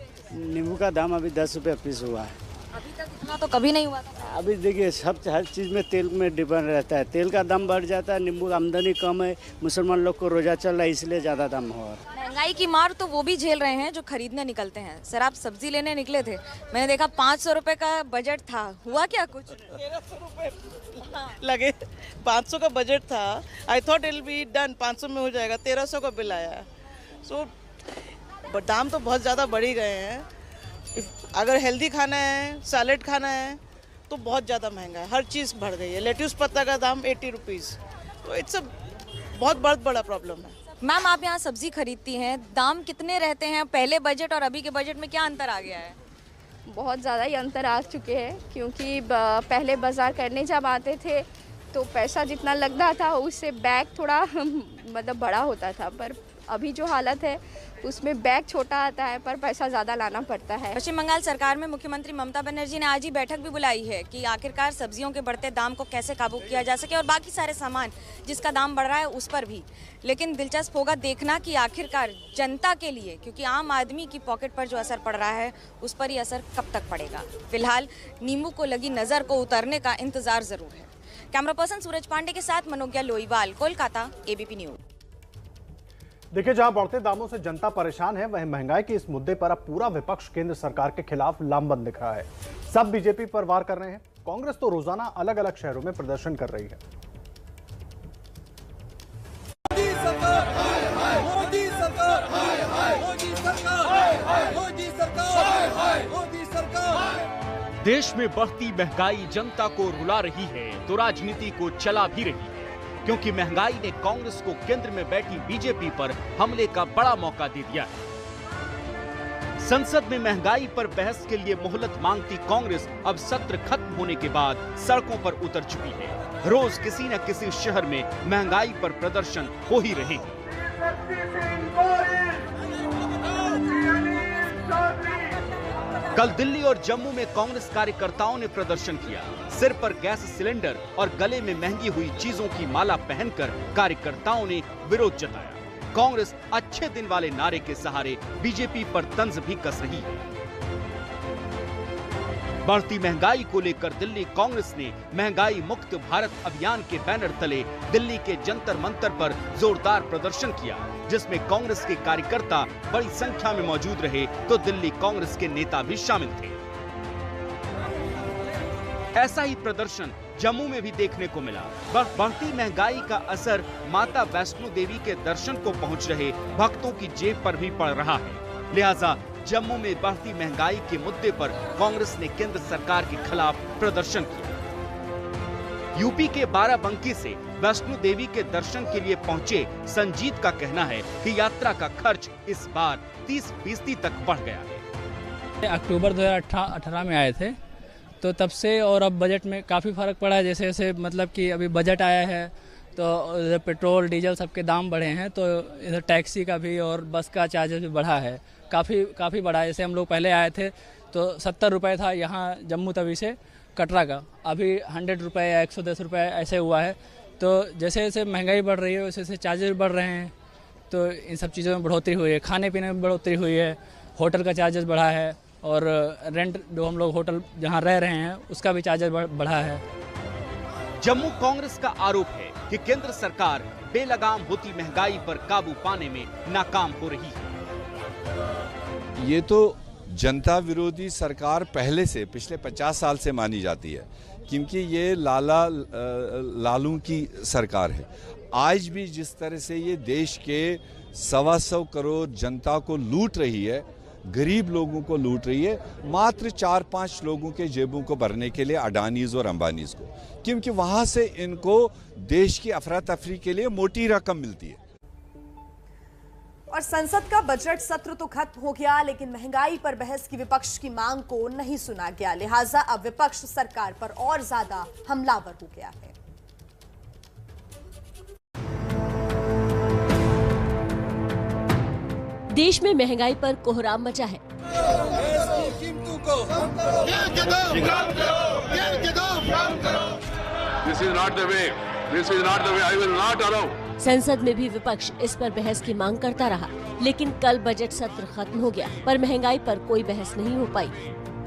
नींबू का दाम अभी 10 रुपये पीस हुआ है। अभी तक इतना तो कभी नहीं हुआ था। अभी देखिए, हर चीज़ में तेल में डिपेंड रहता है। तेल का दाम बढ़ जाता है, नींबू आमदनी कम है, मुसलमान लोग को रोजा चल रहा है, इसलिए ज़्यादा दाम हो रहा है। महंगाई की मार तो वो भी झेल रहे हैं जो खरीदने निकलते हैं। सर, आप सब्जी लेने निकले थे, मैंने देखा 500 रुपए का बजट था, हुआ क्या कुछ? 1300 रुपए लगे। 500 का बजट था, I thought it will be done, 500 में हो जाएगा, 1300 का बिल आया। सो दाम तो बहुत ज़्यादा बढ़ ही गए हैं। अगर हेल्दी खाना है, सैलेड खाना है तो बहुत ज़्यादा महंगा है, हर चीज़ बढ़ गई है। लेट्यूस पत्ता का दाम 80 रुपीज़, तो इट्स अ बहुत बड़ा प्रॉब्लम है। मैम, आप यहाँ सब्जी खरीदती हैं, दाम कितने रहते हैं? पहले बजट और अभी के बजट में क्या अंतर आ गया है? बहुत ज़्यादा ही अंतर आ चुके हैं, क्योंकि पहले बाज़ार करने जब आते थे तो पैसा जितना लगता था उससे बैग थोड़ा मतलब बड़ा होता था, पर अभी जो हालत है उसमें बैग छोटा आता है पर पैसा ज़्यादा लाना पड़ता है। पश्चिम बंगाल सरकार में मुख्यमंत्री ममता बनर्जी ने आज ही बैठक भी बुलाई है कि आखिरकार सब्जियों के बढ़ते दाम को कैसे काबू किया जा सके और बाकी सारे सामान जिसका दाम बढ़ रहा है उस पर भी। लेकिन दिलचस्प होगा देखना कि आखिरकार जनता के लिए, क्योंकि आम आदमी की पॉकेट पर जो असर पड़ रहा है उस पर ये असर कब तक पड़ेगा। फिलहाल नींबू को लगी नज़र को उतरने का इंतजार जरूर है। कैमरा पर्सन सूरज पांडे के साथ मनोज्ञा लोईवाल, कोलकाता, एबीपी न्यूज। देखिए, जहां बढ़ते दामों से जनता परेशान है, वहीं महंगाई के इस मुद्दे पर अब पूरा विपक्ष केंद्र सरकार के खिलाफ लामबंद दिख रहा है। सब बीजेपी पर वार कर रहे हैं। कांग्रेस तो रोजाना अलग अलग शहरों में प्रदर्शन कर रही है। देश में बढ़ती महंगाई जनता को रुला रही है तो राजनीति को चला भी रही है, क्योंकि महंगाई ने कांग्रेस को केंद्र में बैठी बीजेपी पर हमले का बड़ा मौका दे दिया है। संसद में महंगाई पर बहस के लिए मोहलत मांगती कांग्रेस अब सत्र खत्म होने के बाद सड़कों पर उतर चुकी है। रोज किसी न किसी शहर में महंगाई पर प्रदर्शन हो ही रहे हैं। कल दिल्ली और जम्मू में कांग्रेस कार्यकर्ताओं ने प्रदर्शन किया। सिर पर गैस सिलेंडर और गले में महंगी हुई चीजों की माला पहनकर कार्यकर्ताओं ने विरोध जताया। कांग्रेस अच्छे दिन वाले नारे के सहारे बीजेपी पर तंज भी कस रही है। बढ़ती महंगाई को लेकर दिल्ली कांग्रेस ने महंगाई मुक्त भारत अभियान के बैनर तले दिल्ली के जंतर मंतर पर जोरदार प्रदर्शन किया, जिसमें कांग्रेस के कार्यकर्ता बड़ी संख्या में मौजूद रहे तो दिल्ली कांग्रेस के नेता भी शामिल थे। ऐसा ही प्रदर्शन जम्मू में भी देखने को मिला। बढ़ती महंगाई का असर माता वैष्णो देवी के दर्शन को पहुंच रहे भक्तों की जेब पर भी पड़ रहा है। लिहाजा जम्मू में बढ़ती महंगाई के मुद्दे पर कांग्रेस ने केंद्र सरकार के खिलाफ प्रदर्शन किया। यूपी के बाराबंकी से वैष्णो देवी के दर्शन के लिए पहुंचे संजीत का कहना है कि यात्रा का खर्च इस बार 30% तक बढ़ गया है। अक्टूबर 2018 में आए थे तो तब से और अब बजट में काफ़ी फ़र्क पड़ा है। जैसे जैसे मतलब कि अभी बजट आया है तो इधर पेट्रोल डीजल सबके दाम बढ़े हैं, तो इधर टैक्सी का भी और बस का चार्जेस भी बढ़ा है, काफ़ी बढ़ा है। जैसे हम लोग पहले आए थे तो 70 रुपये था यहाँ जम्मू तवी से कटरा का, अभी 100 रुपये या 110 रुपये ऐसे हुआ है। तो जैसे जैसे महंगाई बढ़ रही है वैसे वैसे चार्जेस बढ़ रहे हैं, तो इन सब चीज़ों में बढ़ोतरी हुई है। खाने पीने में बढ़ोतरी हुई है, होटल का चार्जेस बढ़ा है और रेंट जो हम लोग होटल जहाँ रह रहे हैं उसका भी चार्जेस बढ़ा है। जम्मू कांग्रेस का आरोप है कि केंद्र सरकार बेलगाम होती महंगाई पर काबू पाने में नाकाम हो रही है। ये तो जनता विरोधी सरकार पहले से पिछले 50 साल से मानी जाती है, क्योंकि ये लालू की सरकार है। आज भी जिस तरह से ये देश के 125 करोड़ जनता को लूट रही है, गरीब लोगों को लूट रही है, मात्र 4-5 लोगों के जेबों को भरने के लिए, अडानीज और अंबानीज को, क्योंकि वहां से इनको देश की अफरा तफरी के लिए मोटी रकम मिलती है। और संसद का बजट सत्र तो खत्म हो गया, लेकिन महंगाई पर बहस की विपक्ष की मांग को नहीं सुना गया। लिहाजा अब विपक्ष सरकार पर और ज्यादा हमलावर हो गया है। देश में महंगाई पर कोहराम मचा है। संसद में भी विपक्ष इस पर बहस की मांग करता रहा, लेकिन कल बजट सत्र खत्म हो गया पर महंगाई पर कोई बहस नहीं हो पाई,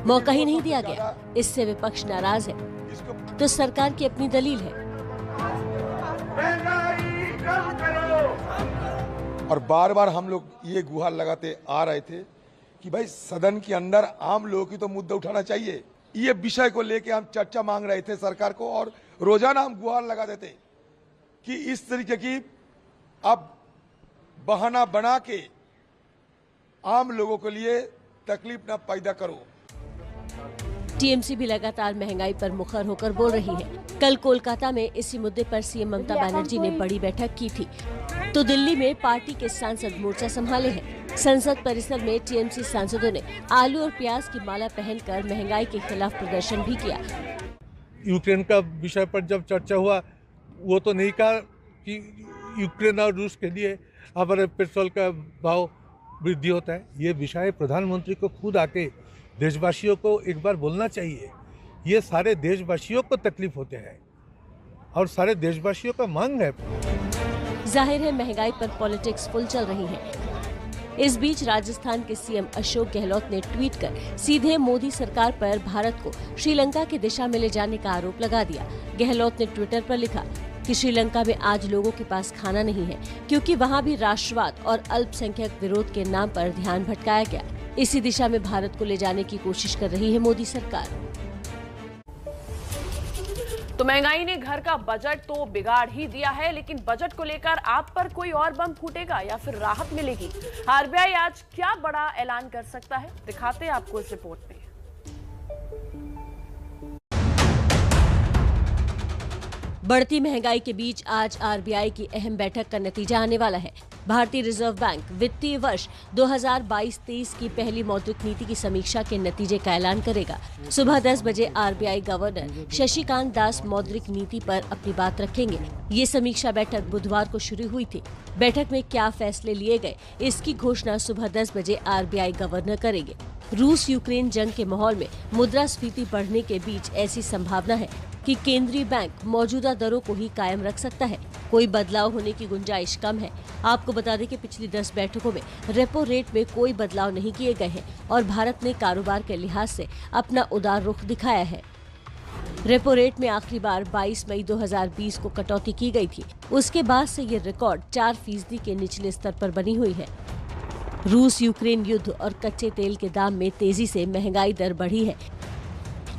मौका ही नहीं दिया गया। इससे विपक्ष नाराज है तो सरकार की अपनी दलील है। और बार बार हम लोग ये गुहार लगाते आ रहे थे कि भाई सदन के अंदर आम लोगों की तो मुद्दा उठाना चाहिए। ये विषय को लेके हम चर्चा मांग रहे थे सरकार को, और रोजाना हम गुहार लगा देते कि इस तरीके की अब बहाना बना के आम लोगों के लिए तकलीफ न पैदा करो। टीएमसी भी लगातार महंगाई पर मुखर होकर बोल रही है। कल कोलकाता में इसी मुद्दे पर सीएम ममता बनर्जी ने बड़ी बैठक की थी, तो दिल्ली में पार्टी के सांसद मोर्चा संभाले हैं। संसद परिसर में टीएमसी सांसदों ने आलू और प्याज की माला पहनकर महंगाई के खिलाफ प्रदर्शन भी किया। यूक्रेन का विषय पर जब चर्चा हुआ, वो तो नहीं कहा कि यूक्रेन और रूस के लिए हमारे पेट्रोल का भाव वृद्धि होता है। ये विषय प्रधानमंत्री को खुद आके देशवासियों को एक बार बोलना चाहिए। ये सारे देशवासियों को तकलीफ होते हैं और सारे देशवासियों का मांग है। जाहिर है महंगाई पर पॉलिटिक्स फुल चल रही है। इस बीच राजस्थान के सीएम अशोक गहलोत ने ट्वीट कर सीधे मोदी सरकार पर भारत को श्रीलंका की दिशा में ले जाने का आरोप लगा दिया। गहलोत ने ट्विटर पर लिखा कि श्रीलंका में आज लोगों के पास खाना नहीं है, क्योंकि वहां भी राष्ट्रवाद और अल्पसंख्यक विरोध के नाम पर ध्यान भटकाया गया। इसी दिशा में भारत को ले जाने की कोशिश कर रही है मोदी सरकार। तो महंगाई ने घर का बजट तो बिगाड़ ही दिया है, लेकिन बजट को लेकर आप पर कोई और बम फूटेगा या फिर राहत मिलेगी? आरबीआई आज क्या बड़ा ऐलान कर सकता है, दिखाते हैं आपको इस रिपोर्ट में। बढ़ती महंगाई के बीच आज आरबीआई की अहम बैठक का नतीजा आने वाला है। भारतीय रिजर्व बैंक वित्तीय वर्ष 2022-23 की पहली मौद्रिक नीति की समीक्षा के नतीजे का ऐलान करेगा। सुबह 10 बजे आरबीआई गवर्नर शशिकांत दास मौद्रिक नीति पर अपनी बात रखेंगे। ये समीक्षा बैठक बुधवार को शुरू हुई थी। बैठक में क्या फैसले लिए गए, इसकी घोषणा सुबह 10 बजे आरबीआई गवर्नर करेंगे। रूस यूक्रेन जंग के माहौल में मुद्रास्फीति बढ़ने के बीच ऐसी संभावना है कि केंद्रीय बैंक मौजूदा दरों को ही कायम रख सकता है। कोई बदलाव होने की गुंजाइश कम है। आपको बता दें कि पिछली 10 बैठकों में रेपो रेट में कोई बदलाव नहीं किए गए हैं और भारत ने कारोबार के लिहाज से अपना उदार रुख दिखाया है। रेपो रेट में आखिरी बार 22 मई 2020 को कटौती की गई थी। उसके बाद से ये रिकॉर्ड 4% के निचले स्तर पर बनी हुई है। रूस यूक्रेन युद्ध और कच्चे तेल के दाम में तेजी से महंगाई दर बढ़ी है,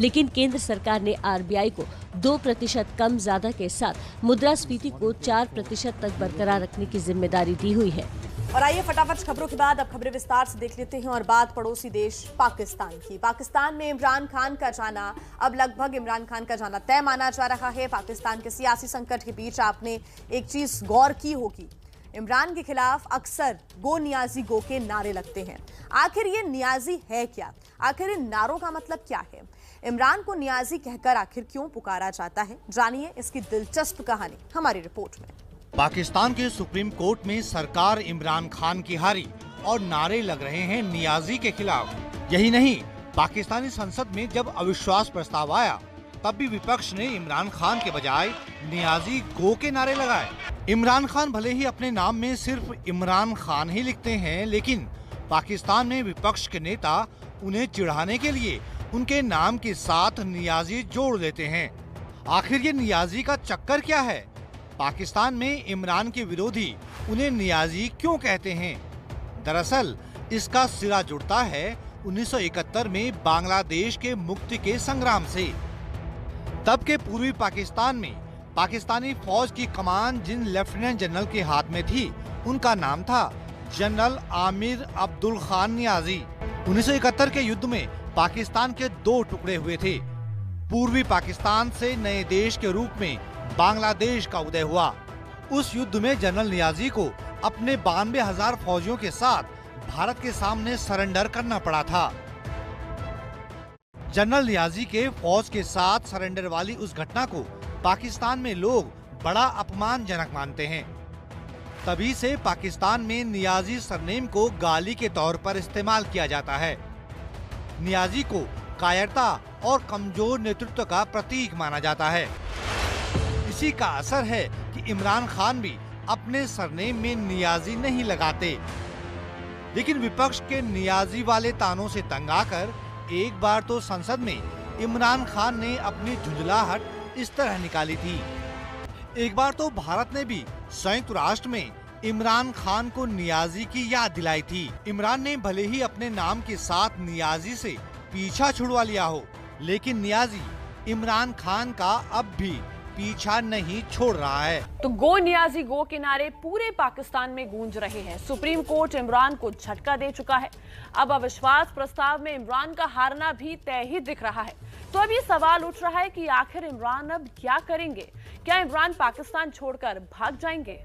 लेकिन केंद्र सरकार ने आरबीआई को 2% कम ज्यादा के साथ मुद्रास्फीति को 4% तक बरकरार रखने की जिम्मेदारी दी हुई है। और आइए फटाफट खबरों के बाद अब खबरें विस्तार से देख लेते हैं और बात पड़ोसी देश पाकिस्तान की। पाकिस्तान में इमरान खान का जाना, अब लगभग इमरान खान का जाना तय माना जा रहा है। पाकिस्तान के सियासी संकट के बीच आपने एक चीज गौर की होगी, इमरान के खिलाफ अक्सर गो नियाजी गो के नारे लगते हैं। आखिर ये नियाजी है क्या? आखिर इन नारों का मतलब क्या है? इमरान को नियाजी कहकर आखिर क्यों पुकारा जाता है? जानिए इसकी दिलचस्प कहानी हमारी रिपोर्ट में। पाकिस्तान के सुप्रीम कोर्ट में सरकार इमरान खान की हारी और नारे लग रहे हैं नियाजी के खिलाफ। यही नहीं, पाकिस्तानी संसद में जब अविश्वास प्रस्ताव आया तब भी विपक्ष ने इमरान खान के बजाय नियाजी गो के नारे लगाए। इमरान खान भले ही अपने नाम में सिर्फ इमरान खान ही लिखते हैं, लेकिन पाकिस्तान में विपक्ष के नेता उन्हें चिढ़ाने के लिए उनके नाम के साथ नियाजी जोड़ देते हैं। आखिर ये नियाजी का चक्कर क्या है? पाकिस्तान में इमरान के विरोधी उन्हें नियाजी क्यों कहते हैं? दरअसल इसका सिरा जुड़ता है 1971 में बांग्लादेश के मुक्ति के संग्राम से। तब के पूर्वी पाकिस्तान में पाकिस्तानी फौज की कमान जिन लेफ्टिनेंट जनरल के हाथ में थी, उनका नाम था जनरल आमिर अब्दुल खान नियाजी। 1971 के युद्ध में पाकिस्तान के दो टुकड़े हुए थे। पूर्वी पाकिस्तान से नए देश के रूप में बांग्लादेश का उदय हुआ। उस युद्ध में जनरल नियाजी को अपने 92,000 फौजियों के साथ भारत के सामने सरेंडर करना पड़ा था। जनरल नियाजी के फौज के साथ सरेंडर वाली उस घटना को पाकिस्तान में लोग बड़ा अपमानजनक मानते हैं। तभी से पाकिस्तान में नियाजी सरनेम को गाली के तौर पर इस्तेमाल किया जाता है। नियाजी को कायरता और कमजोर नेतृत्व का प्रतीक माना जाता है। इसी का असर है कि इमरान खान भी अपने सरनेम में नियाजी नहीं लगाते। लेकिन विपक्ष के नियाजी वाले तानों से तंग आकर एक बार तो संसद में इमरान खान ने अपनी झुंझलाहट इस तरह निकाली थी। एक बार तो भारत ने भी संयुक्त राष्ट्र में इमरान खान को नियाजी की याद दिलाई थी। इमरान ने भले ही अपने नाम के साथ नियाजी से पीछा छुड़वा लिया हो, लेकिन नियाजी इमरान खान का अब भी पीछा नहीं छोड़ रहा है। तो गो नियाजी गो के नारे पूरे पाकिस्तान में गूंज रहे हैं। सुप्रीम कोर्ट इमरान को झटका दे चुका है। अब अविश्वास प्रस्ताव में इमरान का हारना भी तय ही दिख रहा है। तो अब ये सवाल उठ रहा है कि आखिर इमरान अब क्या करेंगे? क्या इमरान पाकिस्तान छोड़कर भाग जाएंगे?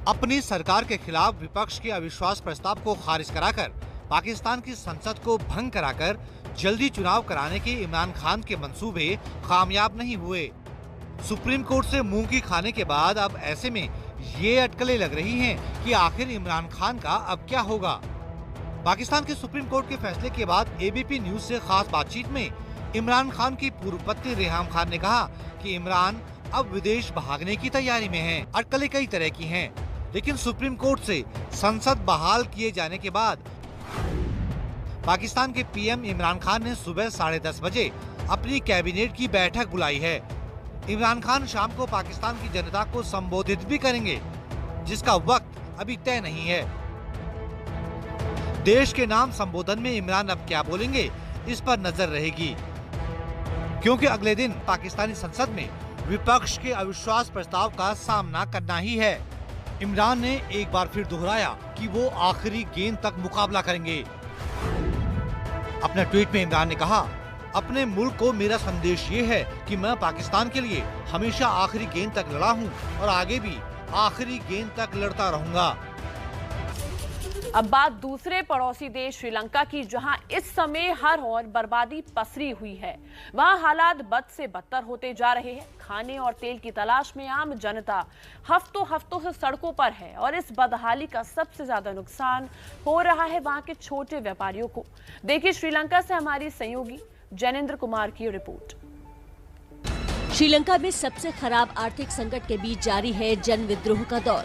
अपनी सरकार के खिलाफ विपक्ष के अविश्वास प्रस्ताव को खारिज कराकर पाकिस्तान की संसद को भंग कराकर जल्दी चुनाव कराने के इमरान खान के मंसूबे कामयाब नहीं हुए। सुप्रीम कोर्ट से मुंह की खाने के बाद अब ऐसे में ये अटकलें लग रही हैं कि आखिर इमरान खान का अब क्या होगा। पाकिस्तान के सुप्रीम कोर्ट के फैसले के बाद एबीपी न्यूज से खास बातचीत में इमरान खान की पूर्व पत्नी रेहाम खान ने कहा कि इमरान अब विदेश भागने की तैयारी में हैं। अटकलें कई तरह की हैं, लेकिन सुप्रीम कोर्ट से संसद बहाल किए जाने के बाद पाकिस्तान के पीएम इमरान खान ने सुबह 10:30 बजे अपनी कैबिनेट की बैठक बुलाई है। इमरान खान शाम को पाकिस्तान की जनता को संबोधित भी करेंगे, जिसका वक्त अभी तय नहीं है। देश के नाम संबोधन में इमरान अब क्या बोलेंगे, इस पर नजर रहेगी, क्योंकि अगले दिन पाकिस्तानी संसद में विपक्ष के अविश्वास प्रस्ताव का सामना करना ही है। इमरान ने एक बार फिर दोहराया कि वो आखिरी गेंद तक मुकाबला करेंगे। अपने ट्वीट में इमरान ने कहा, अपने मुल्क को मेरा संदेश ये है कि मैं पाकिस्तान के लिए हमेशा आखिरी गेंद तक लड़ा हूँ और आगे भी आखिरी गेंद तक लड़ता रहूंगा। अब बात दूसरे पड़ोसी देश श्रीलंका की, जहां इस समय हर ओर बर्बादी पसरी हुई है। वहां हालात बद से बदतर होते जा रहे हैं। खाने और तेल की तलाश में आम जनता हफ्तों से सड़कों पर है और इस बदहाली का सबसे ज्यादा नुकसान हो रहा है वहां के छोटे व्यापारियों को। देखिए श्रीलंका से हमारी सहयोगी जैनेंद्र कुमार की रिपोर्ट। श्रीलंका में सबसे खराब आर्थिक संकट के बीच जारी है जन विद्रोह का दौर।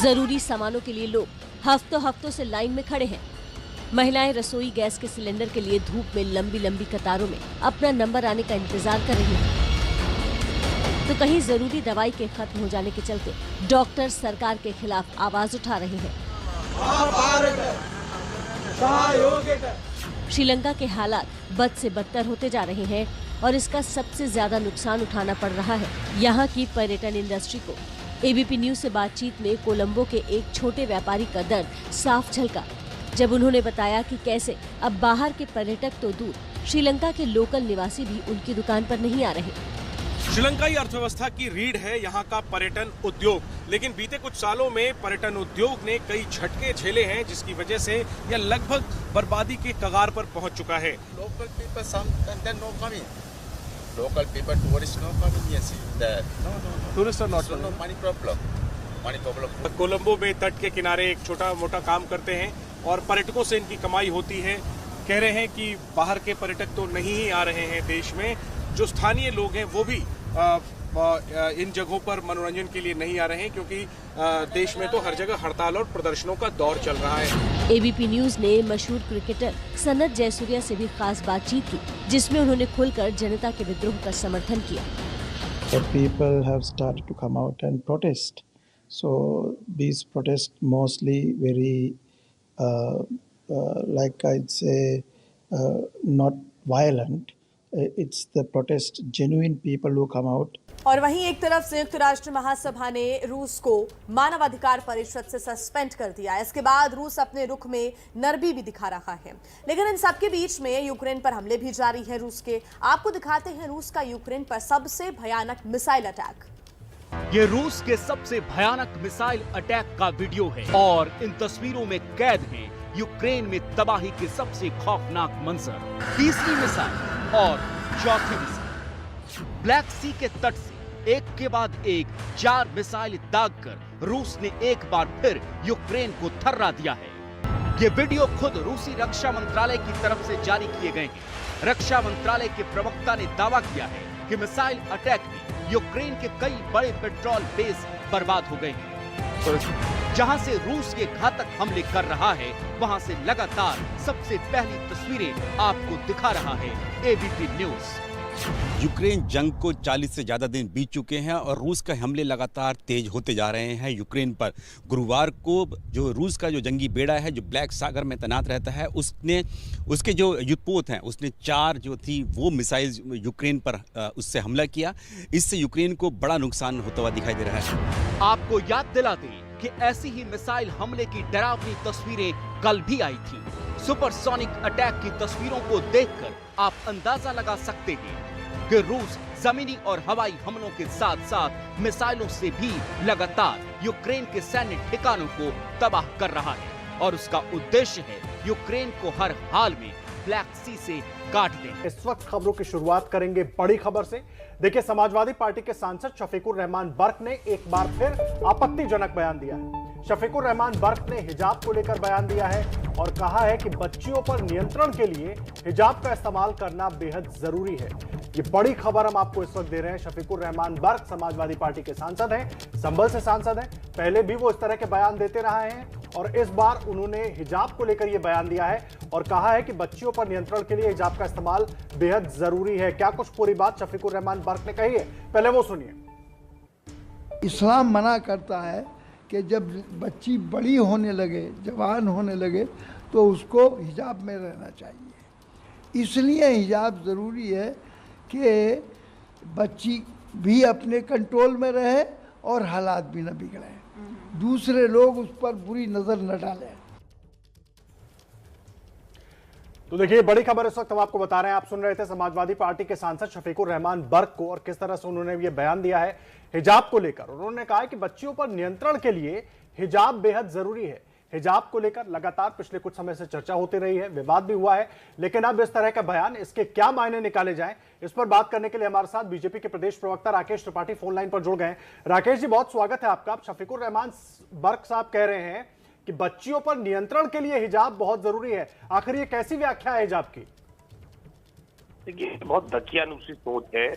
जरूरी सामानों के लिए लोग हफ्तों से लाइन में खड़े हैं। महिलाएं रसोई गैस के सिलेंडर के लिए धूप में लंबी कतारों में अपना नंबर आने का इंतजार कर रही हैं। तो कहीं जरूरी दवाई के खत्म हो जाने के चलते डॉक्टर सरकार के खिलाफ आवाज उठा रहे हैं। श्रीलंका के हालात बद से बदतर होते जा रहे हैं और इसका सबसे ज्यादा नुकसान उठाना पड़ रहा है यहाँ की पर्यटन इंडस्ट्री को। एबीपी न्यूज से बातचीत में कोलंबो के एक छोटे व्यापारी का दर्द साफ झलका जब उन्होंने बताया कि कैसे अब बाहर के पर्यटक तो दूर, श्रीलंका के लोकल निवासी भी उनकी दुकान पर नहीं आ रहे। श्रीलंकाई अर्थव्यवस्था की रीढ़ है यहाँ का पर्यटन उद्योग, लेकिन बीते कुछ सालों में पर्यटन उद्योग ने कई झटके झेले हैं, जिसकी वजह से यह लगभग बर्बादी के कगार पर पहुँच चुका है। Local people, tourists, no coming here. See that? No. Tourists are not. So no money problem. Money problem. Colombo में तट के किनारे एक छोटा मोटा काम करते हैं और पर्यटकों से इनकी कमाई होती है। कह रहे हैं कि बाहर के पर्यटक तो नहीं ही आ रहे हैं देश में, जो स्थानीय लोग हैं वो भी इन जगहों पर मनोरंजन के लिए नहीं आ रहे हैं, क्योंकि देश में तो हर जगह हड़ताल और प्रदर्शनों का दौर चल रहा है। एबीपी न्यूज ने मशहूर क्रिकेटर सनत जयसूर्या से भी खास बातचीत की, जिसमें उन्होंने खुलकर जनता के विद्रोह का समर्थन किया। People have started to come out and protest. So these protests mostly very, like I'd say, not violent. It's the protest, genuine people who come out. और वहीं एक तरफ संयुक्त राष्ट्र महासभा ने रूस को मानवाधिकार परिषद से सस्पेंड कर दिया है। इसके बाद रूस अपने रुख में नरमी भी दिखा रहा है, लेकिन इन सबके बीच में यूक्रेन पर हमले भी जारी हैं रूस के। आपको दिखाते हैं रूस का यूक्रेन पर सबसे भयानक मिसाइल अटैक। ये रूस के सबसे भयानक मिसाइल अटैक का वीडियो है और इन तस्वीरों में कैद हैं यूक्रेन में तबाही के सबसे खौफनाक मंजर। तीसरी मिसाइल और चौथी मिसाइल। ब्लैक सी के तट से एक के बाद एक 4 मिसाइल दागकर रूस ने एक बार फिर यूक्रेन को थर्रा दिया है। ये वीडियो खुद रूसी रक्षा मंत्रालय की तरफ से जारी किए गए हैं। रक्षा मंत्रालय के प्रवक्ता ने दावा किया है कि मिसाइल अटैक में यूक्रेन के कई बड़े पेट्रोल बेस बर्बाद हो गए हैं। जहां से रूस के घातक हमले कर रहा है, वहां से लगातार सबसे पहली तस्वीरें आपको दिखा रहा है एबीपी न्यूज। यूक्रेन जंग को 40 से ज़्यादा दिन बीत चुके हैं और रूस के हमले लगातार तेज होते जा रहे हैं यूक्रेन पर। गुरुवार को जो रूस का जो जंगी बेड़ा है जो ब्लैक सागर में तैनात रहता है, उसके जो युद्धपोत हैं उसने 4 जो थी वो मिसाइल यूक्रेन पर उससे हमला किया। इससे यूक्रेन को बड़ा नुकसान होता हुआ दिखाई दे रहा है। आपको याद दिला दें कि ऐसी ही मिसाइल हमले की डरावनी तस्वीरें कल भी आई थी। सुपरसोनिक अटैक की तस्वीरों को देखकर आप अंदाजा लगा सकते हैं कि रूस जमीनी और हवाई हमलों के साथ साथ मिसाइलों से भी लगातार यूक्रेन के सैन्य ठिकानों को तबाह कर रहा है और उसका उद्देश्य है यूक्रेन को हर हाल में ब्लैक सी से काट दें। इस वक्त खबरों की शुरुआत करेंगे बड़ी खबर से। देखिए, समाजवादी पार्टी के सांसद शफीकुर रहमान बर्क ने एक बार फिर आपत्तिजनक बयान दिया है। शफीकुर रहमान बर्क ने हिजाब को लेकर बयान दिया है और कहा है कि बच्चियों पर नियंत्रण के लिए हिजाब का इस्तेमाल करना बेहद जरूरी है। ये बड़ी खबर हम आपको इस वक्त दे रहे हैं। शफीकुर रहमान बर्क समाजवादी पार्टी के सांसद हैं, संभल से सांसद हैं। पहले भी वो इस तरह के बयान देते रहे हैं और इस बार उन्होंने हिजाब को लेकर ये बयान दिया है और कहा है कि बच्चियों पर नियंत्रण के लिए हिजाब का इस्तेमाल बेहद जरूरी है। क्या कुछ पूरी बात शफीकुर रहमान बर्क ने कही है, पहले वो सुनिए। इस्लाम मना करता है कि जब बच्ची बड़ी होने लगे, जवान होने लगे, तो उसको हिजाब में रहना चाहिए। इसलिए हिजाब ज़रूरी है कि बच्ची भी अपने कंट्रोल में रहे और हालात भी न बिगड़े, दूसरे लोग उस पर बुरी नज़र न डालें। तो देखिए, बड़ी खबर इस वक्त हम आपको बता रहे हैं। आप सुन रहे थे समाजवादी पार्टी के सांसद शफीकुर रहमान बर्क को और किस तरह से उन्होंने ये बयान दिया है हिजाब को लेकर। उन्होंने कहा है कि बच्चियों पर नियंत्रण के लिए हिजाब बेहद जरूरी है। हिजाब को लेकर लगातार पिछले कुछ समय से चर्चा होती रही है, विवाद भी हुआ है, लेकिन अब इस तरह का बयान, इसके क्या मायने निकाले जाएं, इस पर बात करने के लिए हमारे साथ बीजेपी के प्रदेश प्रवक्ता राकेश त्रिपाठी फोन लाइन पर जुड़ गए हैं। राकेश जी, बहुत स्वागत है आपका। शफीकुर रहमान बर्क साहब कह रहे हैं कि बच्चियों पर नियंत्रण के लिए हिजाब बहुत जरूरी है। आखिर ये कैसी व्याख्या है हिजाब की? देखिए, बहुत दकियानुसी सोच है,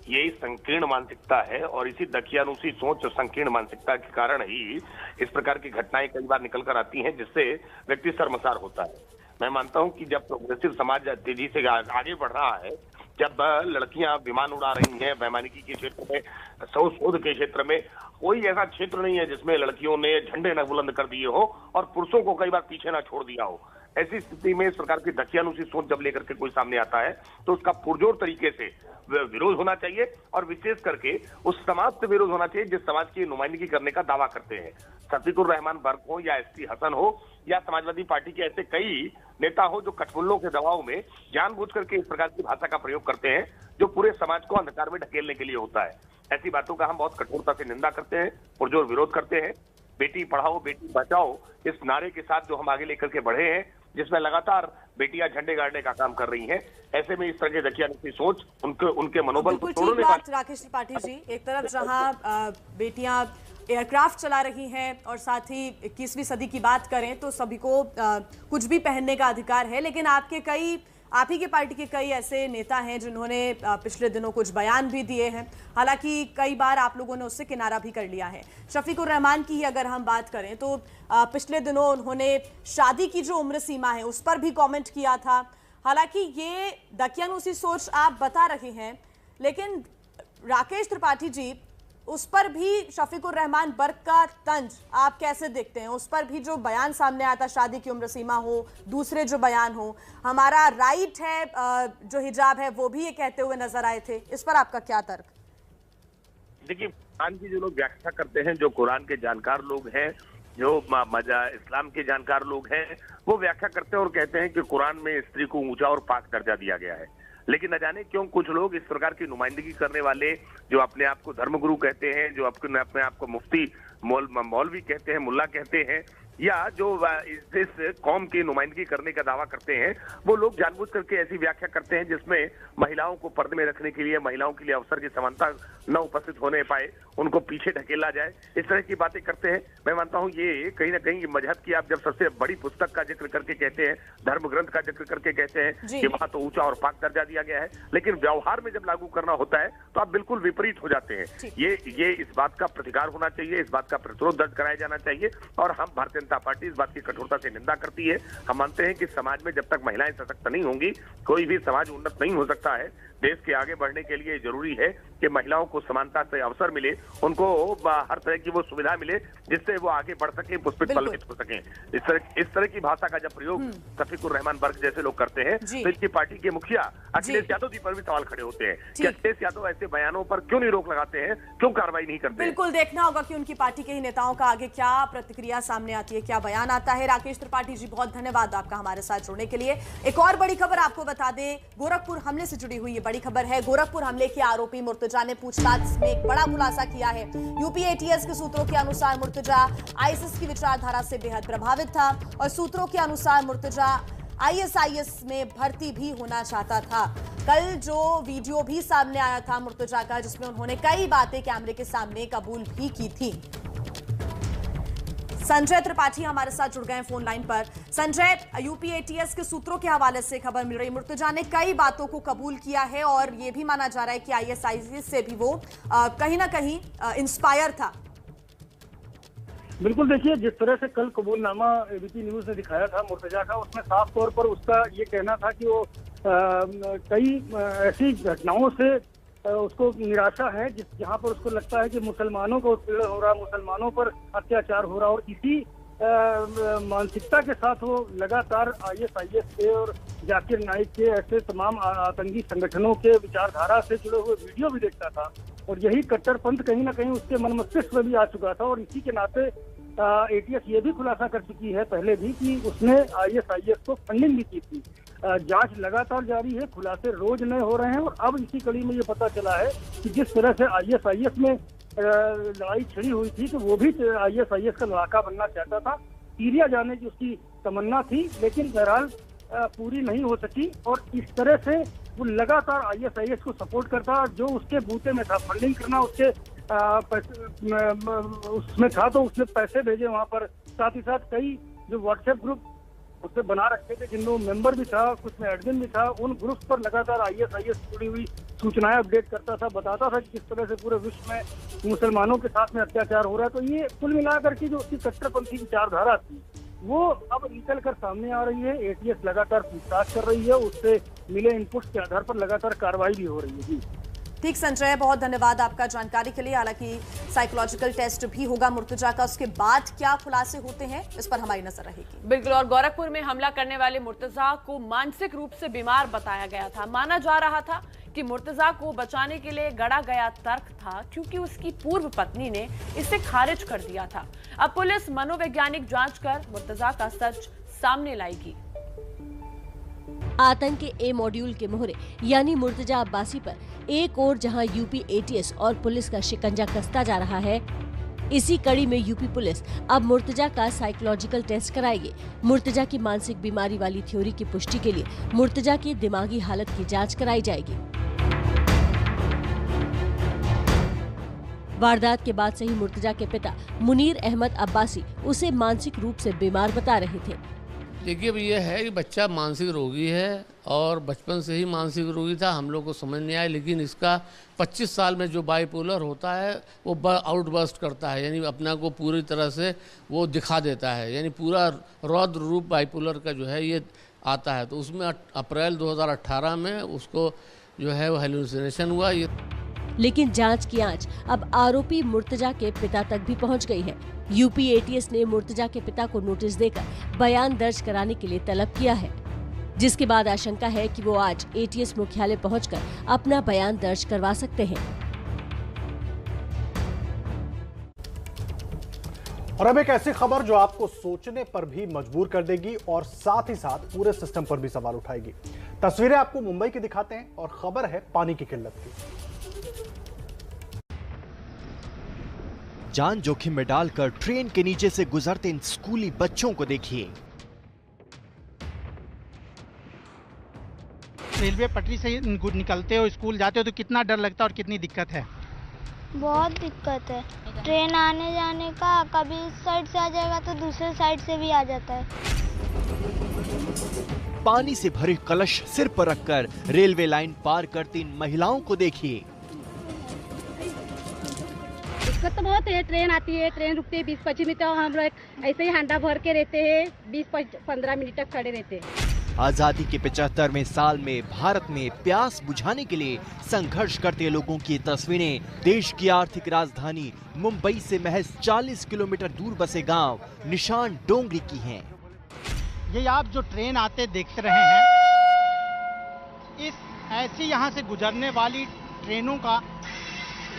यही संकीर्ण मानसिकता है और इसी दकियानुसी सोच और संकीर्ण मानसिकता के कारण ही इस प्रकार की घटनाएं कई बार निकल कर आती हैं, जिससे व्यक्ति शर्मसार होता है। मैं मानता हूं कि जब प्रोग्रेसिव समाज तेजी से आगे बढ़ रहा है, जब लड़कियां विमान उड़ा रही हैं, वैमानिकी के क्षेत्र में, शोध के क्षेत्र में, कोई ऐसा क्षेत्र नहीं है जिसमें लड़कियों ने झंडे न बुलंद कर दिए हो और पुरुषों को कई बार पीछे न छोड़ दिया हो। ऐसी स्थिति में इस प्रकार की दकियानुसी सोच जब लेकर के कोई सामने आता है तो उसका पुरजोर तरीके से विरोध होना चाहिए और विशेष करके उस समाज से विरोध होना चाहिए जिस समाज की नुमाइंदगी करने का दावा करते हैं। शफीकुर रहमान बर्क हो या एसटी हसन हो या समाजवादी पार्टी के ऐसे कई नेता हो जो कठपुतलों के दबाव में जानबूझ करके इस प्रकार की भाषा का प्रयोग करते हैं जो पूरे समाज को अंधकार में ढकेलने के लिए होता है। ऐसी बातों का हम बहुत कठोरता से निंदा करते हैं, पुरजोर विरोध करते हैं। बेटी पढ़ाओ बेटी बचाओ इस नारे के साथ जो हम आगे लेकर के बढ़े हैं, जिसमें लगातार बेटियां झंडे गाड़ने का काम कर रही हैं, ऐसे में इस तरह की दकियानुसी सोच उनके मनोबल को तोड़ने का। राकेश त्रिपाठी जी, एक तरफ जहां बेटियां एयरक्राफ्ट चला रही हैं और साथ ही 21वीं सदी की बात करें तो सभी को कुछ भी पहनने का अधिकार है, लेकिन आप ही के पार्टी के कई ऐसे नेता हैं जिन्होंने पिछले दिनों कुछ बयान भी दिए हैं, हालांकि कई बार आप लोगों ने उससे किनारा भी कर लिया है। शफीकुर रहमान की ही अगर हम बात करें तो पिछले दिनों उन्होंने शादी की जो उम्र सीमा है उस पर भी कमेंट किया था। हालांकि ये दकियानूसी सोच आप बता रहे हैं, लेकिन राकेश त्रिपाठी जी, उस पर भी शफीकुर रहमान बर्क का तंज आप कैसे देखते हैं? उस पर भी जो बयान सामने आया था, शादी की उम्र सीमा हो, दूसरे जो बयान हो, हमारा राइट है जो हिजाब है, वो भी ये कहते हुए नजर आए थे। इस पर आपका क्या तर्क? देखिए, कुरान की जो लोग व्याख्या करते हैं, जो कुरान के जानकार लोग हैं, जो इस्लाम के जानकार लोग हैं, वो व्याख्या करते हैं और कहते हैं कि कुरान में स्त्री को ऊंचा और पाक दर्जा दिया गया है। लेकिन न जाने क्यों कुछ लोग इस प्रकार की नुमाइंदगी करने वाले, जो अपने आप को धर्मगुरु कहते हैं, जो अपने आप को मुफ्ती मौलवी कहते हैं, मुल्ला कहते हैं, या जो इस कौम की नुमाइंदगी करने का दावा करते हैं, वो लोग जानबूझ करके ऐसी व्याख्या करते हैं जिसमें महिलाओं को पर्दे में रखने के लिए, महिलाओं के लिए अवसर की समानता न उपस्थित होने पाए, उनको पीछे ढकेला जाए, इस तरह की बातें करते हैं। मैं मानता हूं ये कहीं ना कहीं मजहब की आप जब सबसे बड़ी पुस्तक का जिक्र करके कहते हैं, धर्म ग्रंथ का जिक्र करके कहते हैं कि वहां तो ऊंचा और पाक दर्जा दिया गया है, लेकिन व्यवहार में जब लागू करना होता है तो आप बिल्कुल विपरीत हो जाते हैं। ये इस बात का प्रतिकार होना चाहिए, इस बात का प्रतिरोध दर्ज कराया जाना चाहिए। और हम भारतीय जनता पार्टी इस बात की कठोरता से निंदा करती है। हम मानते हैं कि समाज में जब तक महिलाएं सशक्त नहीं होंगी, कोई भी समाज उन्नत नहीं हो सकता है। देश के आगे बढ़ने के लिए जरूरी है कि महिलाओं को समानता से अवसर मिले, उनको हर तरह की वो सुविधा मिले जिससे वो आगे बढ़ सकें, पुष्पित पल्लवित हो सकें। इस तरह की भाषा का जब प्रयोग शफीकुर रहमान बर्क जैसे लोग करते हैं तो इनकी पार्टी के मुखिया अखिलेश यादव जी पर भी सवाल खड़े होते हैं कि अखिलेश यादव ऐसे बयानों पर क्यों नहीं रोक लगाते हैं, क्यों कार्रवाई नहीं करते? बिल्कुल देखना होगा कि उनकी पार्टी के ही नेताओं का आगे क्या प्रतिक्रिया सामने आती है, क्या बयान आता है। राकेश त्रिपाठी जी, बहुत धन्यवाद आपका हमारे साथ जुड़ने के लिए। एक और बड़ी खबर आपको बता दें, गोरखपुर हमले से जुड़ी हुई ये बड़ी खबर है। गोरखपुर हमले के आरोपी मुर्तजा ने पूछताछ में एक बड़ा खुलासा किया है। यूपी एटीएस के सूत्रों के अनुसार मुर्तजा आईएसआईएस की विचारधारा से बेहद प्रभावित था और सूत्रों के अनुसार मुर्तजा आईएसआईएस में भर्ती भी होना चाहता था। कल जो वीडियो भी सामने आया था मुर्तजा का, जिसमें उन्होंने कई बातें कैमरे के सामने कबूल भी की थी। संजय त्रिपाठी हमारे साथ जुड़ गए हैं फोन लाइन पर। संजय, यूपी एटीएस के सूत्रों के हवाले से खबर मिल रही, मुर्तजा ने कई बातों को कबूल किया है और ये भी माना जा रहा है कि आईएसआईएस से भी वो कहीं ना कहीं इंस्पायर था। बिल्कुल, देखिए, जिस तरह से कल कबूलनामा एबीपी न्यूज ने दिखाया था मुर्तजा का, उसमें साफ तौर पर उसका ये कहना था कि वो कई ऐसी घटनाओं से उसको निराशा है जहां पर उसको लगता है कि मुसलमानों को उत्पीड़न हो रहा, मुसलमानों पर अत्याचार हो रहा, और इसी मानसिकता के साथ वो लगातार आईएसआईएस के और जाकिर नाइक के ऐसे तमाम आतंकी संगठनों के विचारधारा से जुड़े हुए वीडियो भी देखता था, और यही कट्टरपंथ कहीं ना कहीं उसके मन मस्तिष्क में भी आ चुका था। और इसी के नाते एटीएस ये भी खुलासा कर चुकी है पहले भी कि उसने आईएसआईएस को फंडिंग भी की थी। जांच लगातार जारी है, खुलासे रोज नए हो रहे हैं, और अब इसी कड़ी में ये पता चला है कि जिस तरह से आईएसआईएस में लड़ाई छिड़ी हुई थी, तो वो भी आईएसआईएस का लड़ाका बनना चाहता था। सीरिया जाने की उसकी तमन्ना थी, लेकिन बहरहाल पूरी नहीं हो सकी, और इस तरह से वो लगातार आईएसआईएस को सपोर्ट करता। जो उसके बूते में था, फंडिंग करना उसके उसमें था, तो उसने पैसे भेजे वहां पर। साथ ही साथ कई जो व्हाट्सएप ग्रुप उसने बना रखे थे, जिनमें मेंबर भी था, कुछ में एडमिन भी था, उन ग्रुप्स पर लगातार आईएसआईएस जुड़ी हुई सूचनाएं अपडेट करता था, बताता था कि किस तरह से पूरे विश्व में मुसलमानों के साथ में अत्याचार हो रहा है। तो ये कुल मिलाकर की जो उसकी कट्टरपंथी विचारधारा थी, वो अब निकल कर सामने आ रही है। एटीएस लगातार पूछताछ कर रही है, उससे मिले इनपुट्स के आधार पर लगातार कार्रवाई भी हो रही है। जी ठीक संजय, बहुत धन्यवाद आपका जानकारी के लिए। हालांकि साइकोलॉजिकल टेस्ट भी होगा मुर्तजा का, उसके बाद क्या खुलासे होते हैं इस पर हमारी नजर रहेगी। बिल्कुल, और गोरखपुर में हमला करने वाले मुर्तजा को मानसिक रूप से बीमार बताया गया था। माना जा रहा था कि मुर्तजा को बचाने के लिए गढ़ा गया तर्क था, क्योंकि उसकी पूर्व पत्नी ने इसे खारिज कर दिया था। अब पुलिस मनोवैज्ञानिक जांच कर मुर्तजा का सच सामने लाएगी। आतंक के ए मॉड्यूल के मोहरे यानी मुर्तजा अब्बासी पर एक और जहां यूपी एटीएस और पुलिस का शिकंजा कसता जा रहा है, इसी कड़ी में यूपी पुलिस अब मुर्तजा का साइकोलॉजिकल टेस्ट कराएगी। मुर्तजा की मानसिक बीमारी वाली थ्योरी की पुष्टि के लिए मुर्तजा की दिमागी हालत की जांच कराई जाएगी। वारदात के बाद से ही मुर्तजा के पिता मुनीर अहमद अब्बासी उसे मानसिक रूप से बीमार बता रहे थे। देखिए, अब ये है कि बच्चा मानसिक रोगी है और बचपन से ही मानसिक रोगी था, हम लोग को समझ नहीं आया। लेकिन इसका 25 साल में जो बाइपोलर होता है वो आउटबर्स्ट करता है, यानी अपना को पूरी तरह से वो दिखा देता है, यानी पूरा रौद्र रूप बाइपोलर का जो है ये आता है। तो उसमें अप्रैल 2018 में उसको जो है वो हेलुसिनेशन हुआ। ये लेकिन जांच की आंच अब आरोपी मुर्तजा के पिता तक भी पहुंच गई है। यूपी एटीएस ने मुर्तजा के पिता को नोटिस देकर बयान दर्ज कराने के लिए तलब किया है, जिसके बाद आशंका है कि वो आज एटीएस मुख्यालय पहुंचकर अपना बयान दर्ज करवा सकते हैं। और अब एक ऐसी खबर जो आपको सोचने पर भी मजबूर कर देगी और साथ ही साथ पूरे सिस्टम पर भी सवाल उठाएगी। तस्वीरें आपको मुंबई की दिखाते हैं और खबर है पानी की किल्लत की। जान जोखिम में डालकर ट्रेन के नीचे से गुजरते इन स्कूली बच्चों को देखिए। रेलवे पटरी से निकलते हो, स्कूल जाते हो तो कितना डर लगता है और कितनी दिक्कत है? बहुत दिक्कत है। ट्रेन आने जाने का, कभी इस साइड से आ जाएगा तो दूसरे साइड से भी आ जाता है। पानी से भरे कलश सिर पर रखकर रेलवे लाइन पार करती इन महिलाओं को देखिए। दिक्कत तो बहुत है, ट्रेन आती है, ट्रेन रुकती है 20-25 मिनट, तो हम लोग ऐसे ही हांडा भर के रहते हैं, 20-15 मिनट तक खड़े रहते हैं। आजादी के 75वें साल में भारत में प्यास बुझाने के लिए संघर्ष करते लोगों की तस्वीरें देश की आर्थिक राजधानी मुंबई से महज 40 किलोमीटर दूर बसे गांव निशान डोंगरी की हैं। ये आप जो ट्रेन आते देखते रहे हैं, इस ऐसी यहाँ से गुजरने वाली ट्रेनों का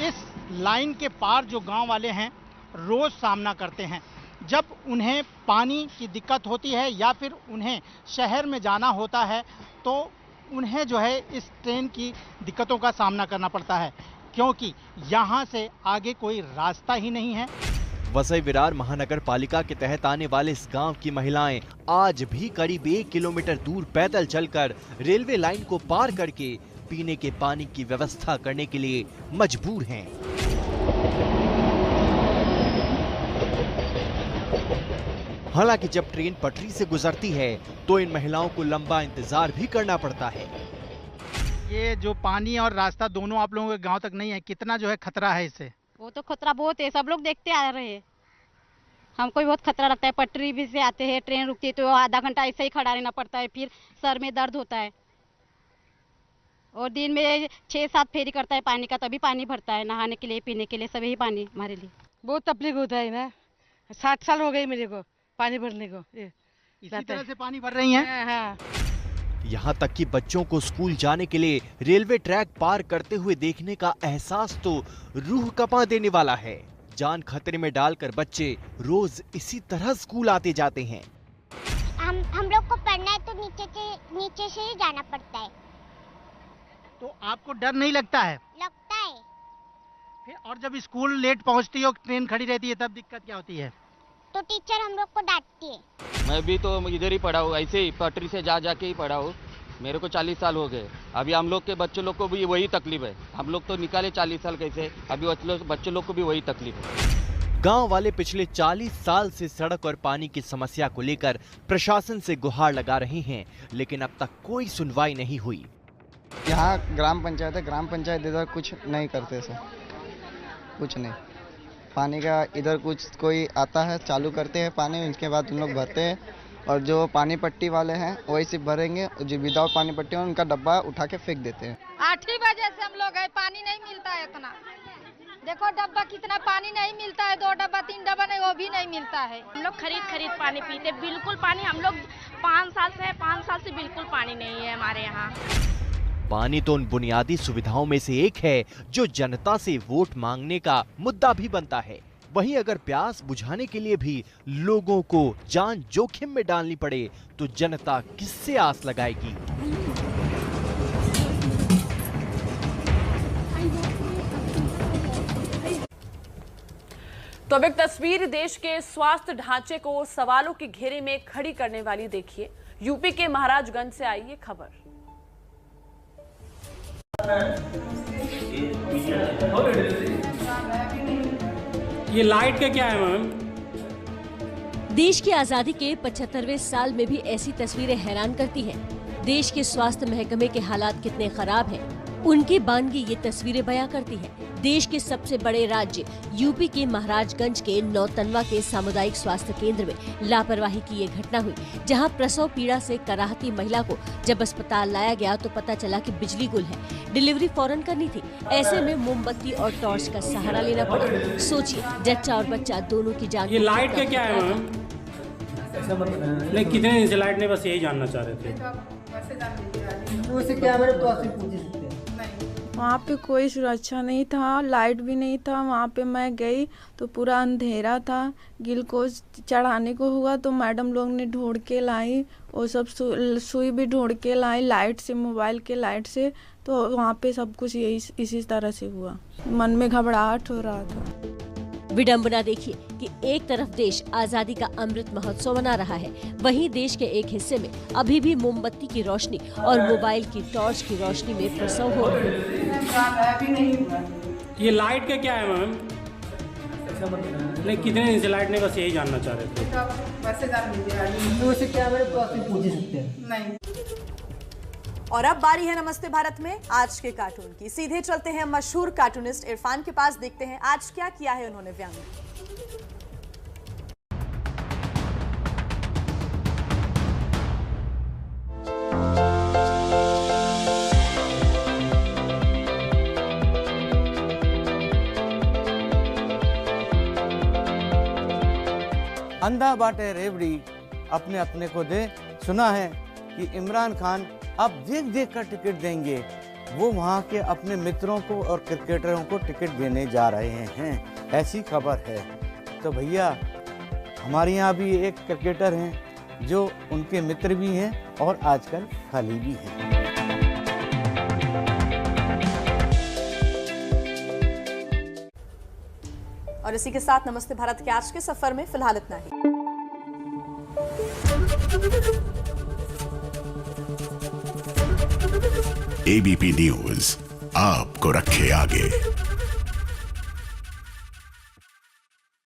इस लाइन के पार जो गांव वाले हैं रोज सामना करते हैं। जब उन्हें पानी की दिक्कत होती है या फिर उन्हें शहर में जाना होता है तो उन्हें जो है इस ट्रेन की दिक्कतों का सामना करना पड़ता है, क्योंकि यहाँ से आगे कोई रास्ता ही नहीं है। वसई विरार महानगर पालिका के तहत आने वाले इस गांव की महिलाएं आज भी करीब 1 किलोमीटर दूर पैदल चलकर रेलवे लाइन को पार करके पीने के पानी की व्यवस्था करने के लिए मजबूर हैं। हालांकि जब ट्रेन पटरी से गुजरती है तो इन महिलाओं को लंबा इंतजार भी करना पड़ता है। ये जो पानी और रास्ता दोनों आप लोगों के गांव तक नहीं है, कितना जो है खतरा है इससे? वो तो खतरा बहुत है, सब लोग देखते आ रहे हैं, हमको भी बहुत खतरा लगता है। पटरी भी से आते हैं, ट्रेन रुकती है तो आधा घंटा ऐसे ही खड़ा रहना पड़ता है, फिर सर में दर्द होता है और दिन में 6-7 फेरी करता है पानी का, तभी पानी भरता है, नहाने के लिए, पीने के लिए, सभी पानी हमारे लिए। बहुत तकलीफ होता है ना, 60 साल हो गए मेरे को पानी भरने को। इसी तरह से पानी भर रही हैं? हाँ। यहाँ तक कि बच्चों को स्कूल जाने के लिए रेलवे ट्रैक पार करते हुए देखने का एहसास तो रूह कपा देने वाला है। जान खतरे में डालकर बच्चे रोज इसी तरह स्कूल आते जाते हैं। हम लोग को पढ़ना है तो नीचे से ही जाना पड़ता है। तो आपको डर नहीं लगता है? लगता है। फिर और जब स्कूल लेट पहुंचती हो, ट्रेन खड़ी रहती है, तब दिक्कत क्या होती है? तो टीचर हम लोग को डांटती है। मैं भी तो इधर ही पढ़ा हूँ, ऐसे ही पटरी से जा के ही पढ़ा हूँ। मेरे को 40 साल हो गए। अभी हम लोग के बच्चे लोग को भी वही तकलीफ है। हम लोग तो निकाले 40 साल कैसे, अभी बच्चे लोग को भी वही तकलीफ है। गांव वाले पिछले 40 साल से सड़क और पानी की समस्या को लेकर प्रशासन से गुहार लगा रहे हैं, लेकिन अब तक कोई सुनवाई नहीं हुई। यहाँ ग्राम पंचायत है, ग्राम पंचायत इधर कुछ नहीं करते सर, कुछ नहीं। पानी का इधर कुछ कोई आता है, चालू करते हैं पानी, उसके बाद उन लोग भरते हैं और जो पानी पट्टी वाले हैं वही सिर्फ भरेंगे, जो विदाउट पानी पट्टी है उनका डब्बा उठा के फेंक देते हैं। 8 ही बजे से हम लोग है, पानी नहीं मिलता है इतना। देखो डब्बा कितना पानी नहीं मिलता है, 2 डब्बा 3 डब्बा नहीं, वो भी नहीं मिलता है। हम लोग खरीद पानी पीते, बिल्कुल पानी हम लोग 5 साल से है, 5 साल से बिल्कुल पानी नहीं है हमारे यहाँ। पानी तो उन बुनियादी सुविधाओं में से एक है जो जनता से वोट मांगने का मुद्दा भी बनता है। वहीं अगर प्यास बुझाने के लिए भी लोगों को जान जोखिम में डालनी पड़े तो जनता किससे आस लगाएगी? तो अब एक तस्वीर देश के स्वास्थ्य ढांचे को सवालों के घेरे में खड़ी करने वाली देखिए। यूपी के महाराजगंज से आई ये खबर। ये लाइट का क्या है मैम? देश की आजादी के 75वें साल में भी ऐसी तस्वीरें हैरान करती हैं। देश के स्वास्थ्य महकमे के हालात कितने खराब हैं, उनकी बानगी ये तस्वीरें बयां करती हैं। देश के सबसे बड़े राज्य यूपी के महाराजगंज के नौतनवा के सामुदायिक स्वास्थ्य केंद्र में लापरवाही की ये घटना हुई, जहां प्रसव पीड़ा से कराहती महिला को जब अस्पताल लाया गया तो पता चला कि बिजली गुल है, डिलीवरी फौरन करनी थी। ऐसे में मोमबत्ती और टॉर्च का सहारा लेना पड़ा। सोचिए, जच्चा और बच्चा दोनों की जान। ये लाइट का क्या है मैम? नहीं, कितने दिन से लाइट नहीं, बस यही जानना चाह रहे थे। वहाँ पे कोई सुरक्षा नहीं था, लाइट भी नहीं था। वहाँ पे मैं गई तो पूरा अंधेरा था। ग्लूकोज चढ़ाने को हुआ तो मैडम लोग ने ढूंढ के लाई, वो सब सुई भी ढूंढ के लाई, लाइट से, मोबाइल के लाइट से। तो वहाँ पे सब कुछ यही इसी तरह से हुआ। मन में घबराहट हो रहा था। विडंबना देखिए कि एक तरफ देश आजादी का अमृत महोत्सव मना रहा है, वहीं देश के एक हिस्से में अभी भी मोमबत्ती की रोशनी और मोबाइल की टॉर्च की रोशनी में प्रसव हो रहा है। ये लाइट का क्या है मैम? नहीं, कितने दिन से लाइट नहीं, बस यही जानना चाह रहे थे। और अब बारी है नमस्ते भारत में आज के कार्टून की। सीधे चलते हैं मशहूर कार्टूनिस्ट इरफान के पास, देखते हैं आज क्या किया है उन्होंने व्यंग। अंधा बाटे रेवड़ी अपने अपने को दे। सुना है कि इमरान खान अब देख देख कर टिकट देंगे। वो वहाँ के अपने मित्रों को और क्रिकेटरों को टिकट देने जा रहे हैं, ऐसी खबर है। तो भैया, हमारे यहाँ भी एक क्रिकेटर हैं जो उनके मित्र भी हैं और आजकल खाली भी हैं। और इसी के साथ नमस्ते भारत के आज के सफर में फिलहाल इतना ही। एबीपी न्यूज आपको रखे आगे।